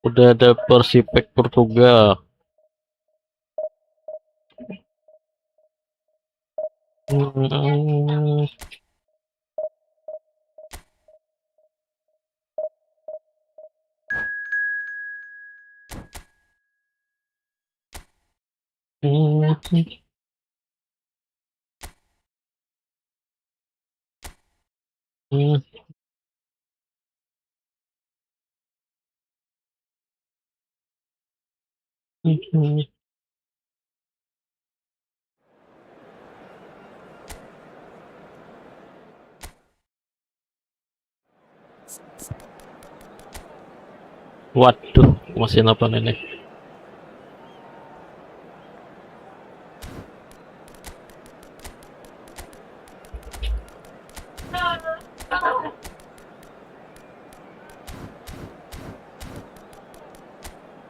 Udah ada Persipek Portugal. Waduh, masih apa ini?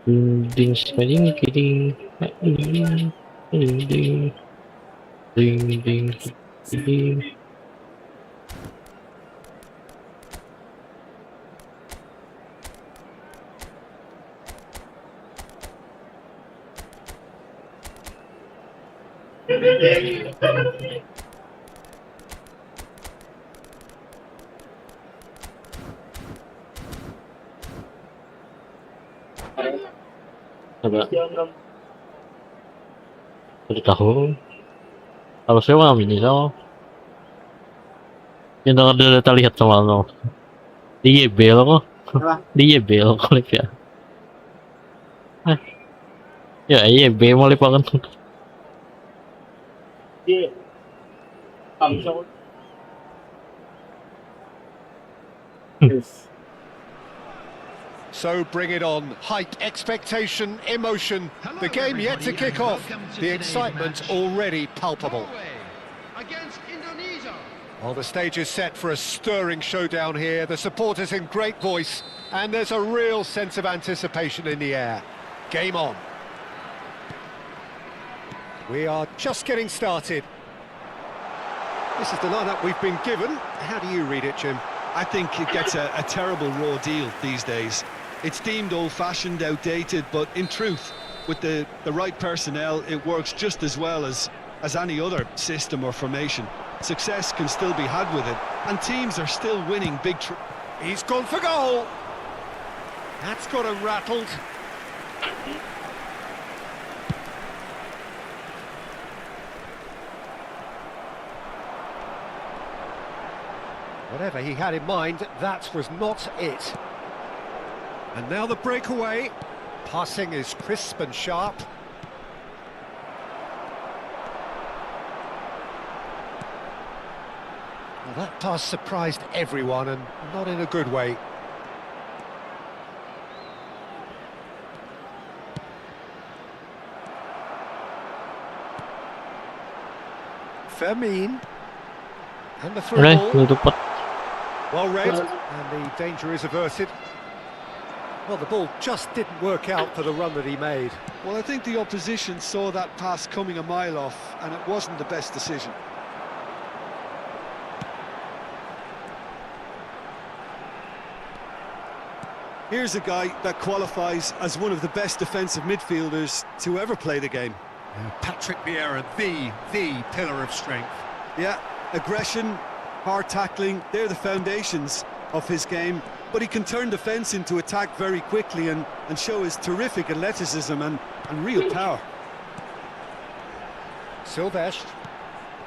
Ding ding ding ding ding ding ding ding. Coba. Udah tahu. Kalau saya malam ini so. Yang udah lihat sama lo. Dia bel kok. Dia bel klik ya. Ya iya B mau lipakan. Iya. So bring it on. Hype, expectation, emotion. The game yet to kick off. The excitement already palpable. Against Indonesia. Well, the stage is set for a stirring showdown here. The supporters in great voice, and there's a real sense of anticipation in the air. Game on. We are just getting started. This is the lineup we've been given. How do you read it, Jim? I think it gets a terrible raw deal these days. It's deemed old-fashioned, outdated, but in truth, with the right personnel, it works just as well as any other system or formation. Success can still be had with it, and teams are still winning big. He's gone for goal. That's got him rattled. Whatever he had in mind, that was not it. And now the breakaway. Passing is crisp and sharp. Well, that pass surprised everyone, and not in a good way. Fermin. And the through ball. Well read, and the danger is averted. Well, the ball just didn't work out for the run that he made. Well, I think the opposition saw that pass coming a mile off, and it wasn't the best decision. Here's a guy that qualifies as one of the best defensive midfielders to ever play the game. Patrick Vieira, the pillar of strength. Yeah, aggression, hard tackling, they're the foundations of his game, but he can turn defence into attack very quickly and show his terrific athleticism and real power. Silvestre,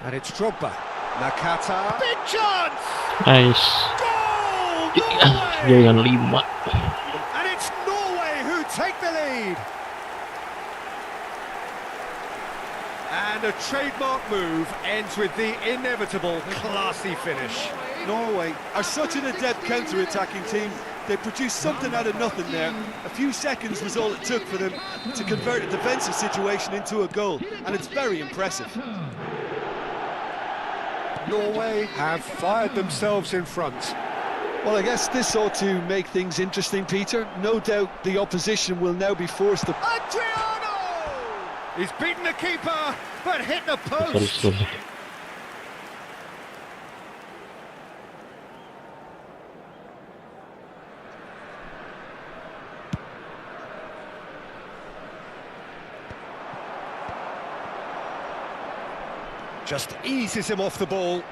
and it's Drogba. Nakata, big chance! Nice. Goal! Jangan 5. And it's Norway who take the lead. And a trademark move ends with the inevitable classy finish. Norway are such an adept counter-attacking team. They produced something out of nothing there. A few seconds was all it took for them to convert a defensive situation into a goal, and it's very impressive. Norway have fired themselves in front. Well, I guess this ought to make things interesting, Peter. No doubt the opposition will now be forced to... Adriano! He's beaten the keeper, but hit the post. Just eases him off the ball.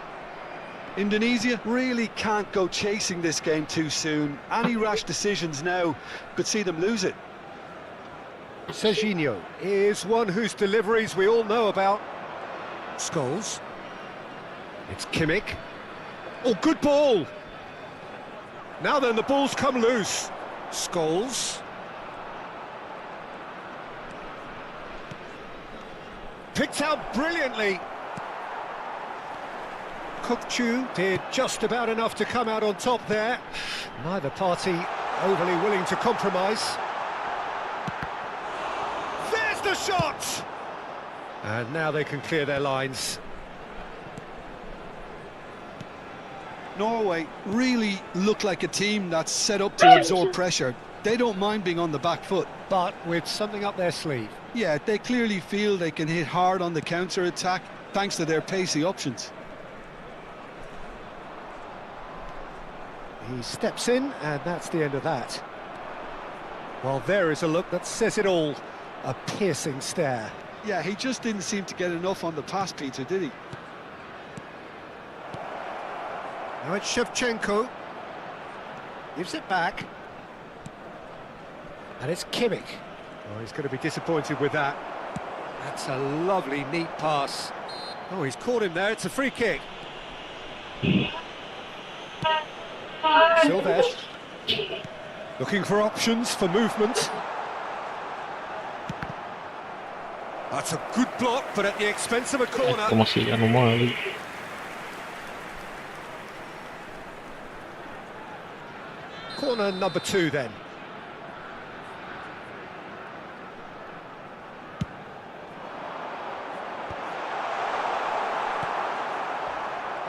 Indonesia really can't go chasing this game too soon. Any rash decisions now could see them lose it. Serginho is one whose deliveries we all know about. Scholes. It's Kimmich. Oh, good ball. Now then, the ball's come loose. Scholes. Picked out brilliantly. Kukçu did just about enough to come out on top there. Neither party overly willing to compromise. There's the shot! And now they can clear their lines. Norway really look like a team that's set up to absorb pressure. They don't mind being on the back foot. But with something up their sleeve. Yeah, they clearly feel they can hit hard on the counter-attack thanks to their pacey options. He steps in, and that's the end of that. Well, there is a look that says it all. A piercing stare. Yeah, he just didn't seem to get enough on the pass, Peter, did he? Now it's Shevchenko. Gives it back. And it's Kimmich. Oh, he's going to be disappointed with that. That's a lovely, neat pass. Oh, he's caught him there. It's a free kick. Silvestre. Looking for options for movement. That's a good block, but at the expense of a corner. Masih anomali. Corner number 2 then.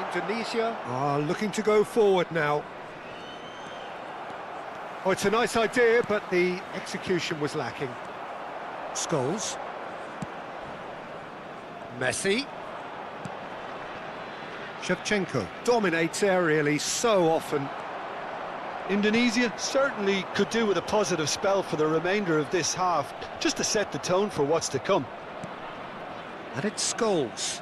Indonesia are looking to go forward now. Oh, it's a nice idea, but the execution was lacking. Scholes. Messi. Shevchenko dominates aerially so often. Indonesia certainly could do with a positive spell for the remainder of this half, just to set the tone for what's to come. And it's Scholes.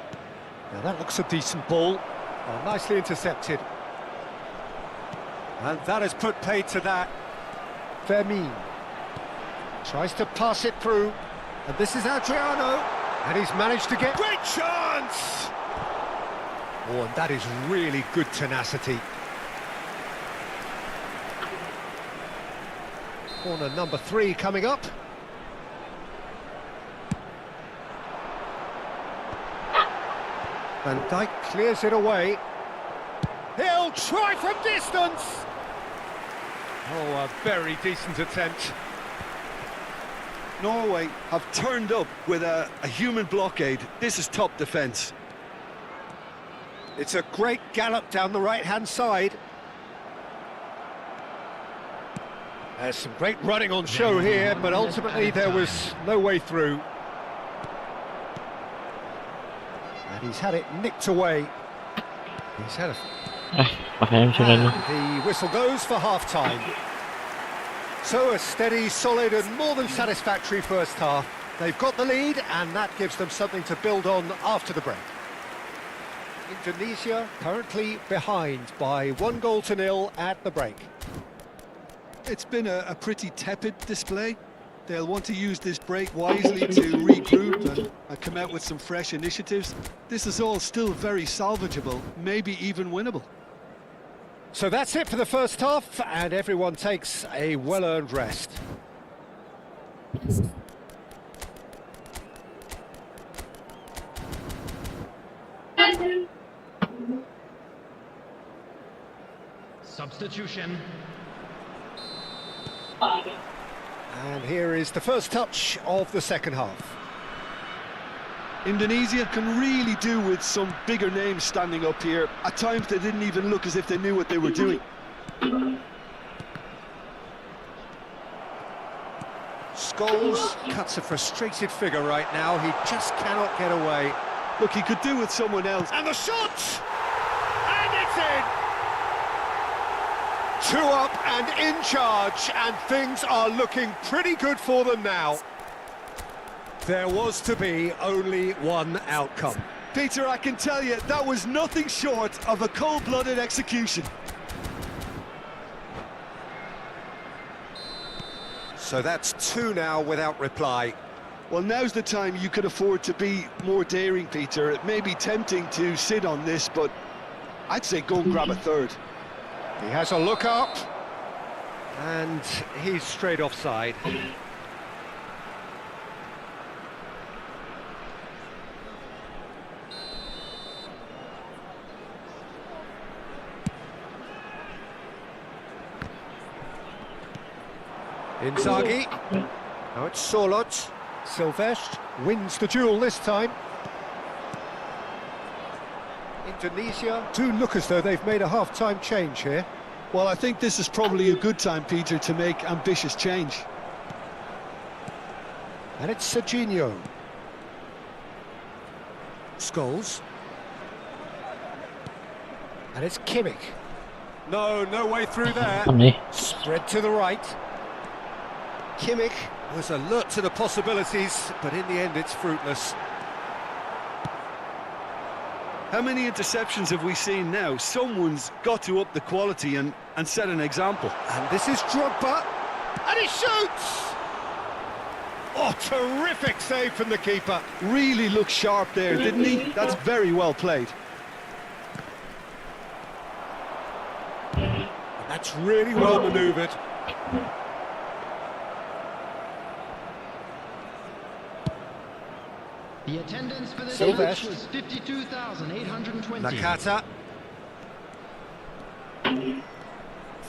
Now that looks a decent ball. Oh, nicely intercepted. And that has put paid to that. Fermin tries to pass it through. And this is Adriano. And he's managed to get... Great chance! Oh, and that is really good tenacity. Corner number 3 coming up. Van Dijk clears it away. He'll try from distance. Oh, a very decent attempt. Norway have turned up with a human blockade. This is top defence. It's a great gallop down the right-hand side. There's some great running on show here, but ultimately there was no way through. And he's had it nicked away. He's had a... And the whistle goes for half-time. So a steady, solid and more than satisfactory first half. They've got the lead and that gives them something to build on after the break. Indonesia currently behind by 1-0 at the break. It's been a pretty tepid display. They'll want to use this break wisely to regroup and come out with some fresh initiatives. This is all still very salvageable, maybe even winnable. So that's it for the first half, and everyone takes a well-earned rest. Substitution. And here is the first touch of the second half. Indonesia can really do with some bigger names standing up here. At times they didn't even look as if they knew what they were doing. Scholes cuts a frustrated figure right now. He just cannot get away. Look, he could do with someone else. And the shot! And it's in! 2 up and in charge, and things are looking pretty good for them now. There was to be only one outcome. Peter, I can tell you, that was nothing short of a cold-blooded execution. So that's 2 now without reply. Well, now's the time you could afford to be more daring, Peter. It may be tempting to sit on this, but I'd say go and grab a third. He has a look up, and he's straight offside. Inzaghi. Now it's Sorloth. Silvestre wins the duel this time. Indonesia do look as though they've made a half-time change here. Well, I think this is probably a good time, Peter, to make ambitious change. And it's Serginho. Scholes. And it's Kimmich. No way through there. Spread to the right. Kimmich was alert to the possibilities, but in the end it's fruitless. How many interceptions have we seen now? Someone's got to up the quality and set an example. And this is Drogba, and he shoots! Oh, terrific save from the keeper. Really looked sharp there, didn't he? That's very well played. And that's really well manoeuvred. The attendance for this match was 52,820. Nakata.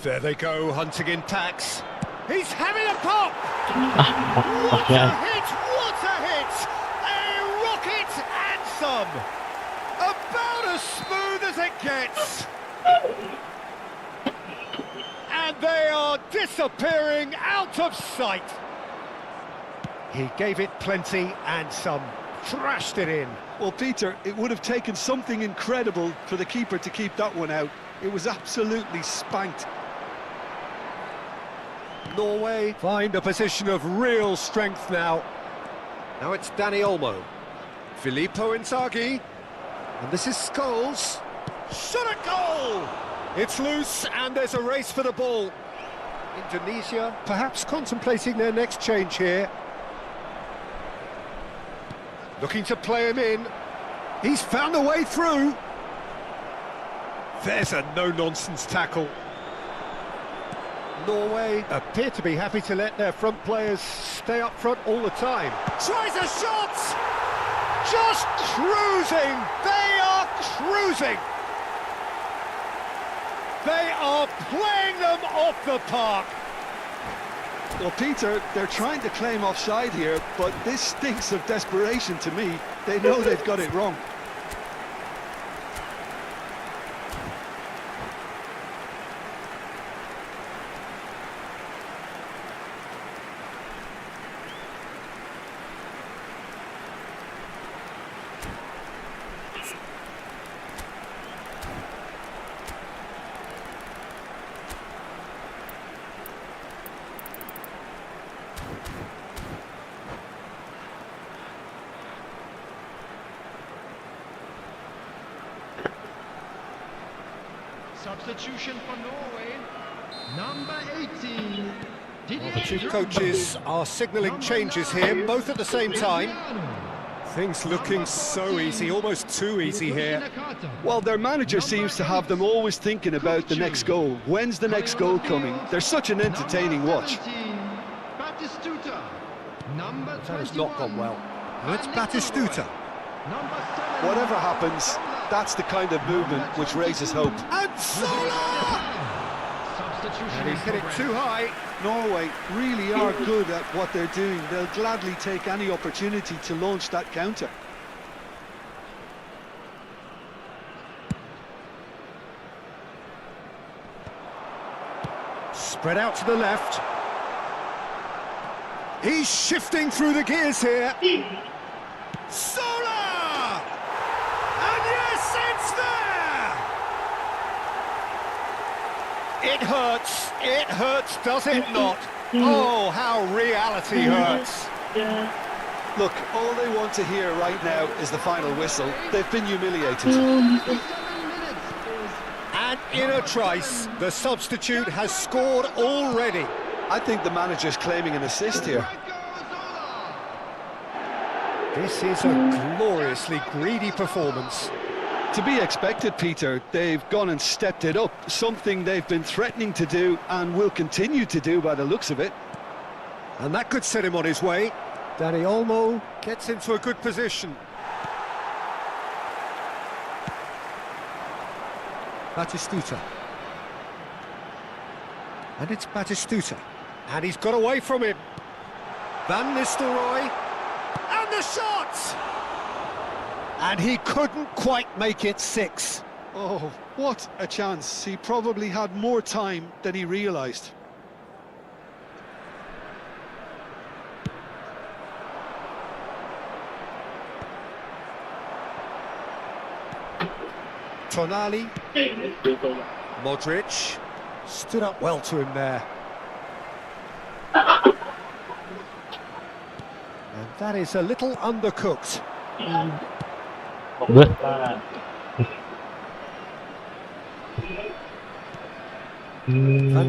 There they go, hunting in packs. He's having a pop! What a hit! What a hit! A rocket and some! About as smooth as it gets. And they are disappearing out of sight. He gave it plenty and some, thrashed it in. Well, Peter, it would have taken something incredible for the keeper to keep that one out. It was absolutely spanked. Norway find a position of real strength now. Now it's Dani Olmo. Filippo Inzaghi. And this is Scholes. Shot at goal! It's loose and there's a race for the ball. Indonesia perhaps contemplating their next change here. Looking to play him in. He's found a way through. There's a no-nonsense tackle. Norway appear to be happy to let their front players stay up front all the time. Tries a shot! Just cruising! They are cruising! They are playing them off the park! Well, Peter, they're trying to claim offside here, but this stinks of desperation to me. They know they've got it wrong. Substitution for Norway, number 18. The two coaches are signalling changes here, both at the same time. Things looking so easy, almost too easy here. Well, their manager seems to have them always thinking about the next goal. When's the next goal coming? They're such an entertaining watch. That has not gone well. And it's Batistuta. Whatever happens, that's the kind of movement which raises hope. And Sola! And he's hit it too high. Norway really are good at what they're doing. They'll gladly take any opportunity to launch that counter. Spread out to the left. He's shifting through the gears here. Sola! And yes, it's there! It hurts, does it not? Oh, how reality hurts. Look, all they want to hear right now is the final whistle. They've been humiliated. And in a trice, the substitute has scored already. I think the manager's claiming an assist here. This is a gloriously greedy performance. To be expected, Peter. They've gone and stepped it up, something they've been threatening to do and will continue to do by the looks of it. And that could set him on his way. Dani Olmo gets into a good position. Batistuta. And it's Batistuta. And he's got away from him. Van Nistelrooy. And the shot! And he couldn't quite make it 6. Oh, what a chance. He probably had more time than he realised. Tonali. Modric. Stood up well to him there. And that is a little undercooked. Van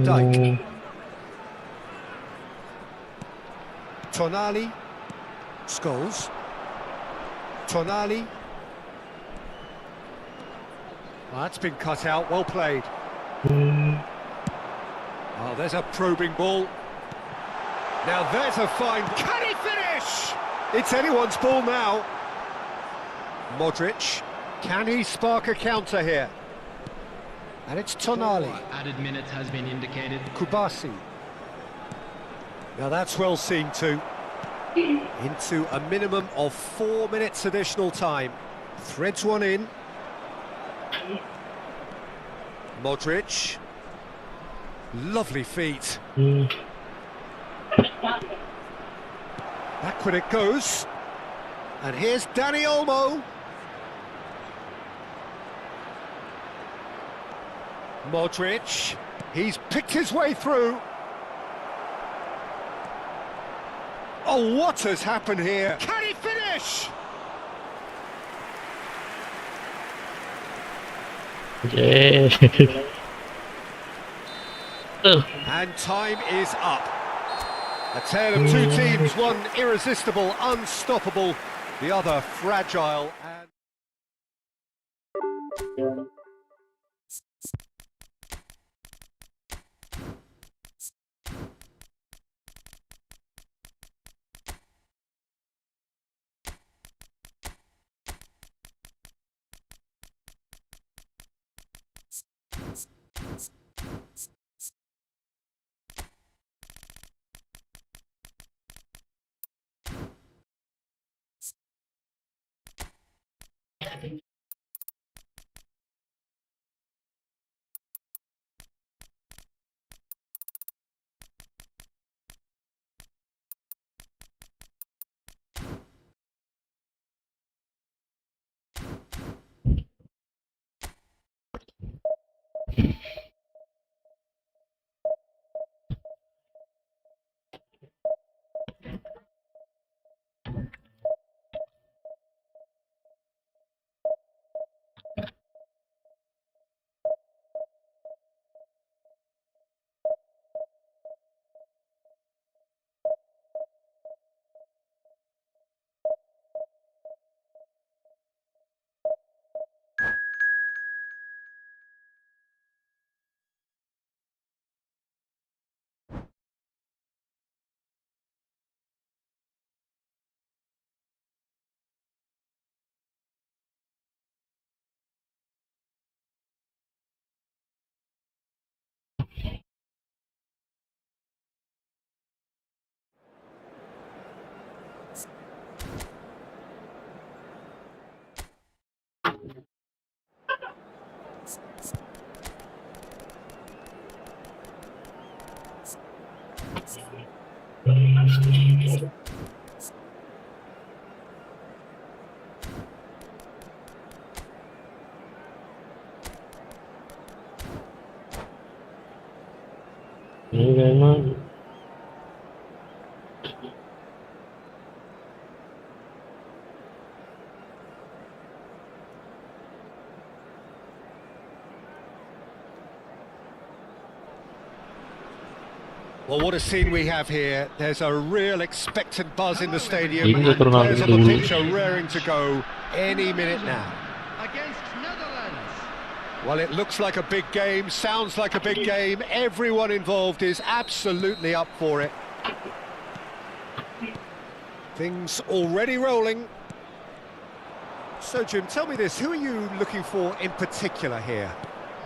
Dijk. Tonali. Scholes. Tonali. Well, that's been cut out, well played. Oh, there's a probing ball. Now there's a fine... Can he finish? It's anyone's ball now. Modric. Can he spark a counter here? And it's Tonali. Added minutes has been indicated. Kubasi. Now that's well seen too. Into a minimum of 4 minutes additional time. Threads one in. Modric. Lovely feet. Backward it goes. And here's Dani Olmo. Modric. He's picked his way through. Oh, what has happened here? Can he finish? Yeah. And time is up. A tale of two teams, one irresistible, unstoppable, the other fragile and... Well, what a scene we have here. There's a real expectant buzz in the stadium, and the players on the pitch are raring to go any minute now. Against Netherlands. Well, it looks like a big game, sounds like a big game. Everyone involved is absolutely up for it. Things already rolling. So, Jim, tell me this, who are you looking for in particular here?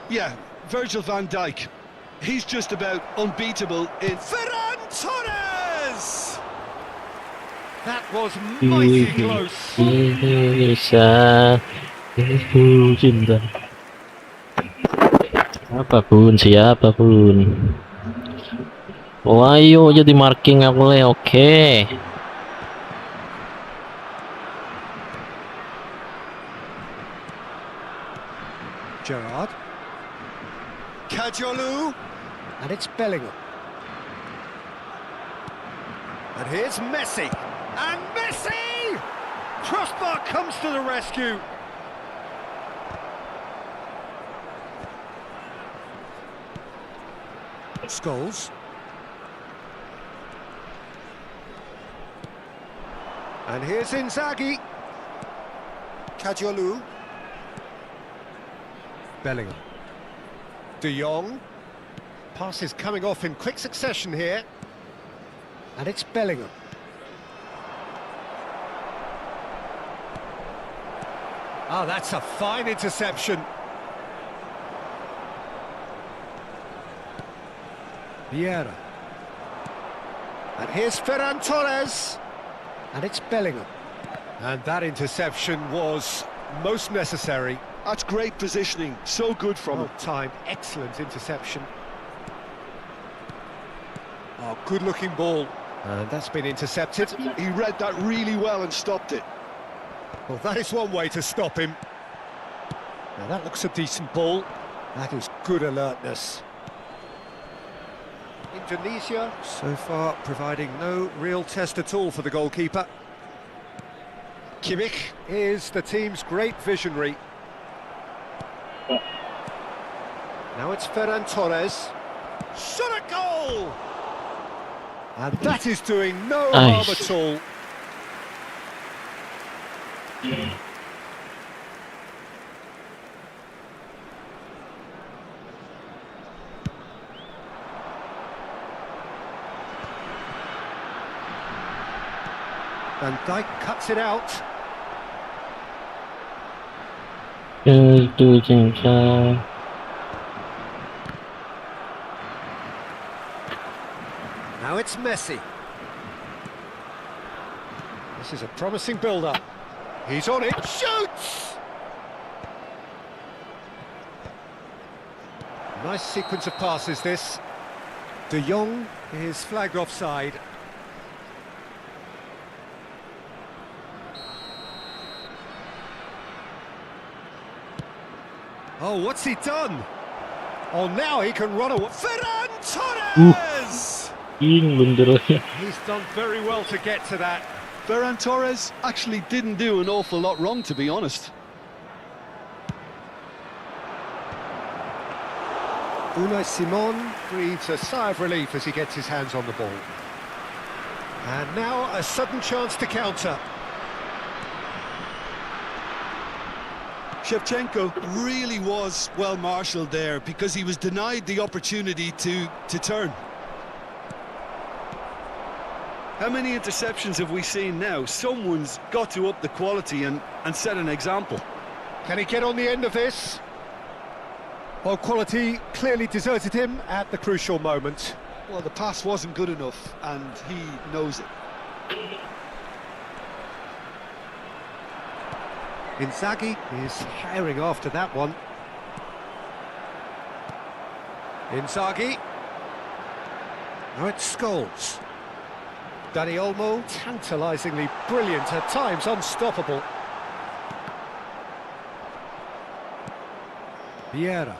Yeah, Virgil van Dijk. He's just about unbeatable in... Ferran Torres! That was mighty close. Bisa cinta. Apapun, siapapun. Oh, ayo jadi marking aku le, oke. Gerrard. Kajolu. And it's Bellingham. And here's Messi. And Messi! Crossbar comes to the rescue. Scholes. And here's Inzaghi. Kajolu. Bellingham. De Jong. Passes coming off in quick succession here. And it's Bellingham. Oh, that's a fine interception. Vieira. And here's Ferran Torres. And it's Bellingham. And that interception was most necessary. That's great positioning, so good from him. Well timed, excellent interception. Oh, good-looking ball. And that's been intercepted. He read that really well and stopped it. Well, that is one way to stop him. Now that looks a decent ball. That is good alertness. Indonesia, so far, providing no real test at all for the goalkeeper. Kimmich is the team's great visionary. Now it's Ferran Torres. Shot a goal! And that is doing no harm at all. Van Dijk cuts it out. Now it's Messi. This is a promising build-up. He's on it, shoots! Nice sequence of passes, this. De Jong is flagged offside. Oh, what's he done? Oh, now he can run away. Ferran Torres! He's done very well to get to that. Ferran Torres actually didn't do an awful lot wrong, to be honest. Unai Simon breathes a sigh of relief as he gets his hands on the ball. And now a sudden chance to counter. Shevchenko really was well marshalled there because he was denied the opportunity to turn. How many interceptions have we seen now? Someone's got to up the quality and set an example. Can he get on the end of this? Well, quality clearly deserted him at the crucial moment. Well, the pass wasn't good enough, and he knows it. Inzaghi is herring after that one. Inzaghi. Now it's Scholes. Dani Olmo, tantalisingly brilliant, at times unstoppable. Vieira.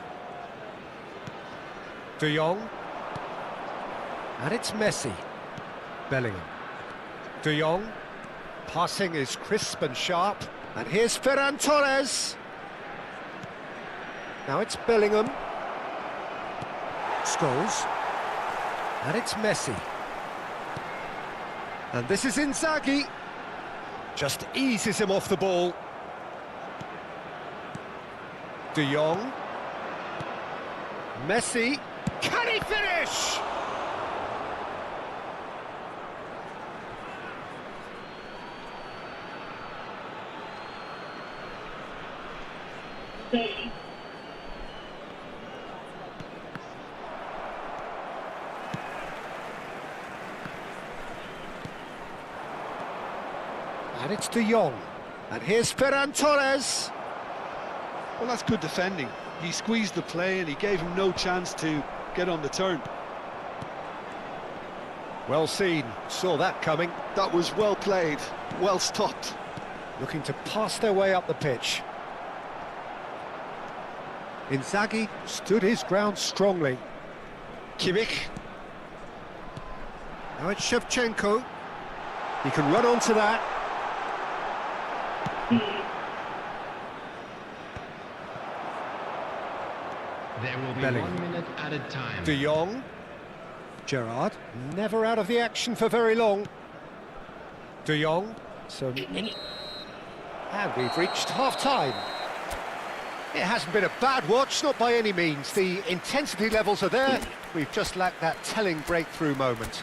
De Jong. And it's Messi. Bellingham. De Jong. Passing is crisp and sharp. And here's Ferran Torres. Now it's Bellingham. Scholes. And it's Messi. And this is Inzaghi. Just eases him off the ball. De Jong. Messi. Can he finish? And it's De Jong. And here's Ferran Torres. Well, that's good defending. He squeezed the play and he gave him no chance to get on the turn. Well seen. Saw that coming. That was well played, well stopped. Looking to pass their way up the pitch. Inzaghi stood his ground strongly. Kimmich. Now it's Shevchenko. He can run onto that. There will be Bellingham. 1 minute added time. De Jong. Gerrard, never out of the action for very long. De Jong. And we've reached half-time. It hasn't been a bad watch, not by any means. The intensity levels are there. We've just lacked that telling breakthrough moment.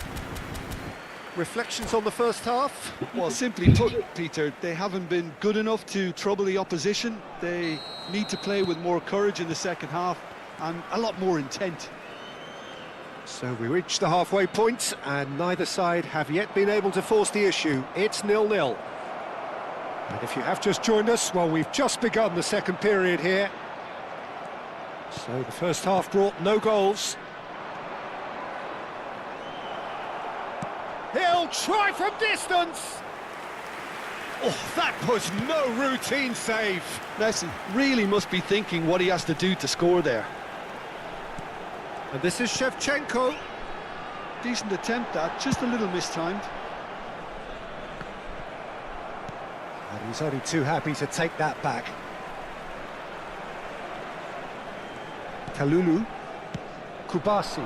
Reflections on the first half? Well, simply put, Peter, they haven't been good enough to trouble the opposition. They need to play with more courage in the second half and a lot more intent. So we reached the halfway point, and neither side have yet been able to force the issue. It's 0-0. And if you have just joined us, well, we've just begun the second period here. So the first half brought no goals. He'll try from distance! Oh, that was no routine save. Messi really must be thinking what he has to do to score there. And this is Shevchenko. Decent attempt that, just a little mistimed. And he's only too happy to take that back. Kalulu. Kubasi.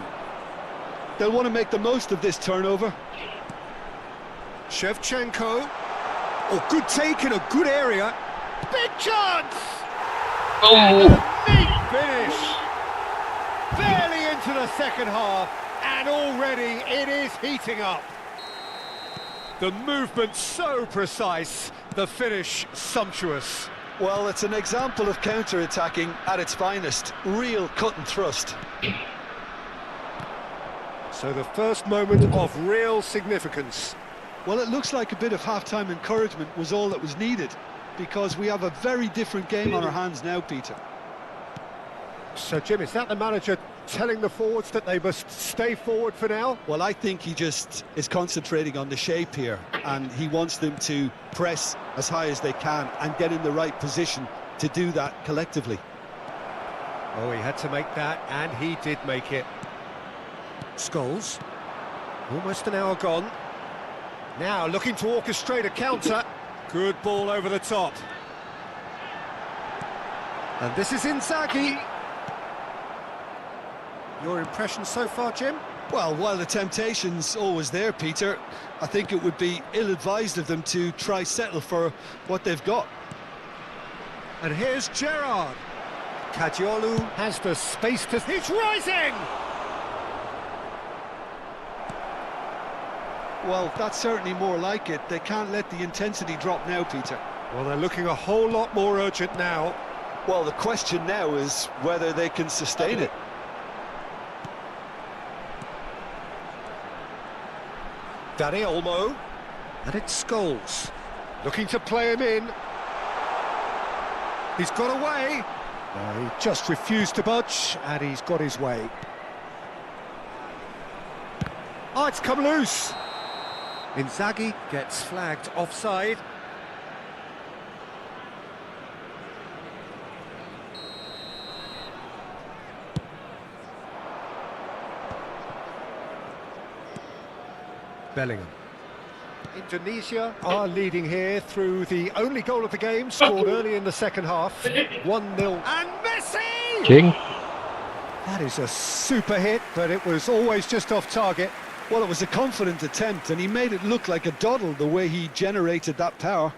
They'll want to make the most of this turnover. Shevchenko. Oh, good take in a good area. Big chance! Oh. And a neat finish. Barely into the second half, and already it is heating up. The movement so precise, the finish sumptuous. Well, it's an example of counter-attacking at its finest. Real cut and thrust. So the first moment of real significance. Well, it looks like a bit of half-time encouragement was all that was needed, because we have a very different game on our hands now, Peter. So, Jim, is that the manager telling the forwards that they must stay forward for now? Well, I think he just is concentrating on the shape here, and he wants them to press as high as they can and get in the right position to do that collectively. Oh, he had to make that, and he did make it. Scholes, almost an hour gone. Now looking to orchestrate a counter. Good ball over the top. And this is Inzaghi. Your impression so far, Jim? Well, while the temptation's always there, Peter, I think it would be ill-advised of them to try settle for what they've got. And here's Gerrard. Kadiolu has the space to... He's rising! Well, that's certainly more like it. They can't let the intensity drop now, Peter. Well, they're looking a whole lot more urgent now. Well, the question now is whether they can sustain it. Danny Olmo. And it's Scholes. Looking to play him in. He's got away. He just refused to budge, and he's got his way. Oh, it's come loose. Inzaghi gets flagged offside. Bellingham. Indonesia are leading here through the only goal of the game, scored early in the second half. 1-0. And Messi! King. That is a super hit, but it was always just off target. Well, it was a confident attempt, and he made it look like a doddle the way he generated that power.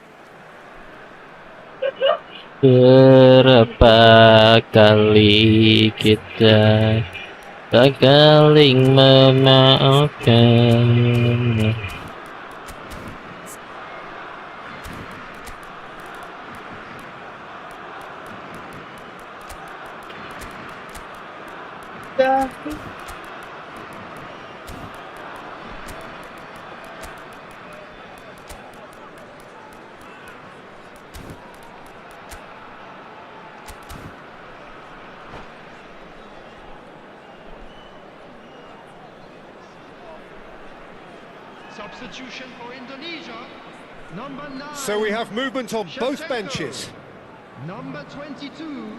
Berapa kali kita saling memaafkan. Substitution for Indonesia. Number 9. So we have movement on both Shevchenko. benches. Number 22,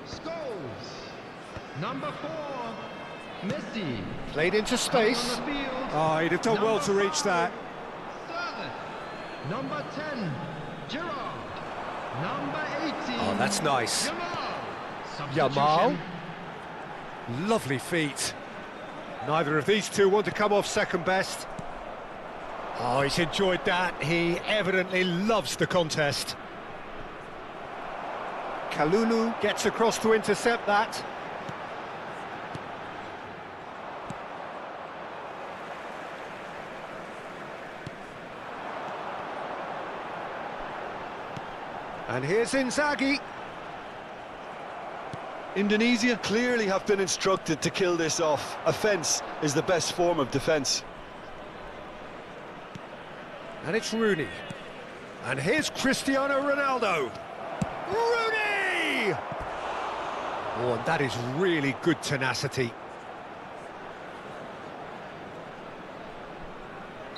Scholes. Number 4, Messi. Played into space. On the field. Oh, he'd have done well to reach that. Sterling. Number 10, Gerrard. Number 18. Oh, that's nice. Yamal. Yamal. Lovely feet. Neither of these two want to come off second best. Oh, he's enjoyed that. He evidently loves the contest. Kalulu gets across to intercept that. And here's Inzaghi. Indonesia clearly have been instructed to kill this off. Offence is the best form of defence. And it's Rooney. And here's Cristiano Ronaldo. Rooney! Oh, and that is really good tenacity.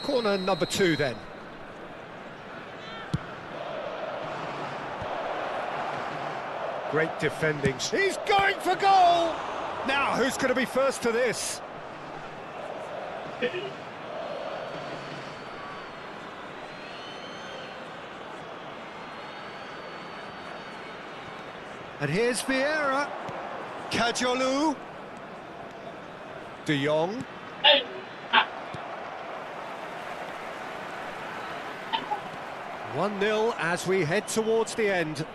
Corner number 2 then. Great defending. He's going for goal! Now, who's going to be first to this? And here's Vieira. Kajolu. De Jong. 1-0 as we head towards the end.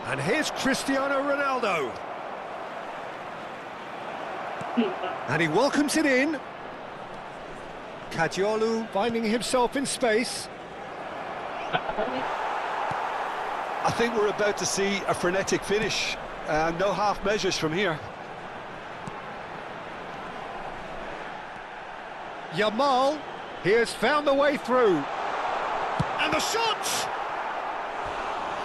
And here's Cristiano Ronaldo. And he welcomes it in. Kajolu finding himself in space. I think we're about to see a frenetic finish. No half measures from here. Yamal, he has found the way through. And the shot!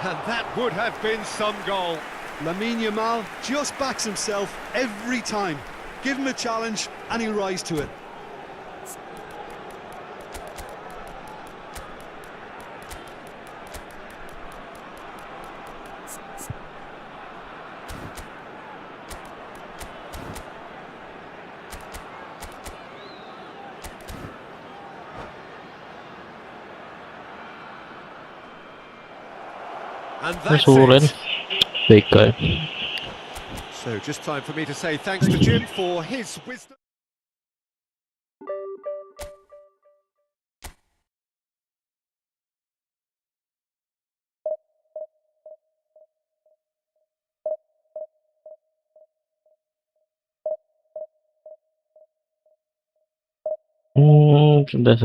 And that would have been some goal. Lamine Yamal just backs himself every time. Give him a challenge and he'll rise to it. And that's Suren. it. Baik. So just time for me to say thanks to Jim for his wisdom. Sudah.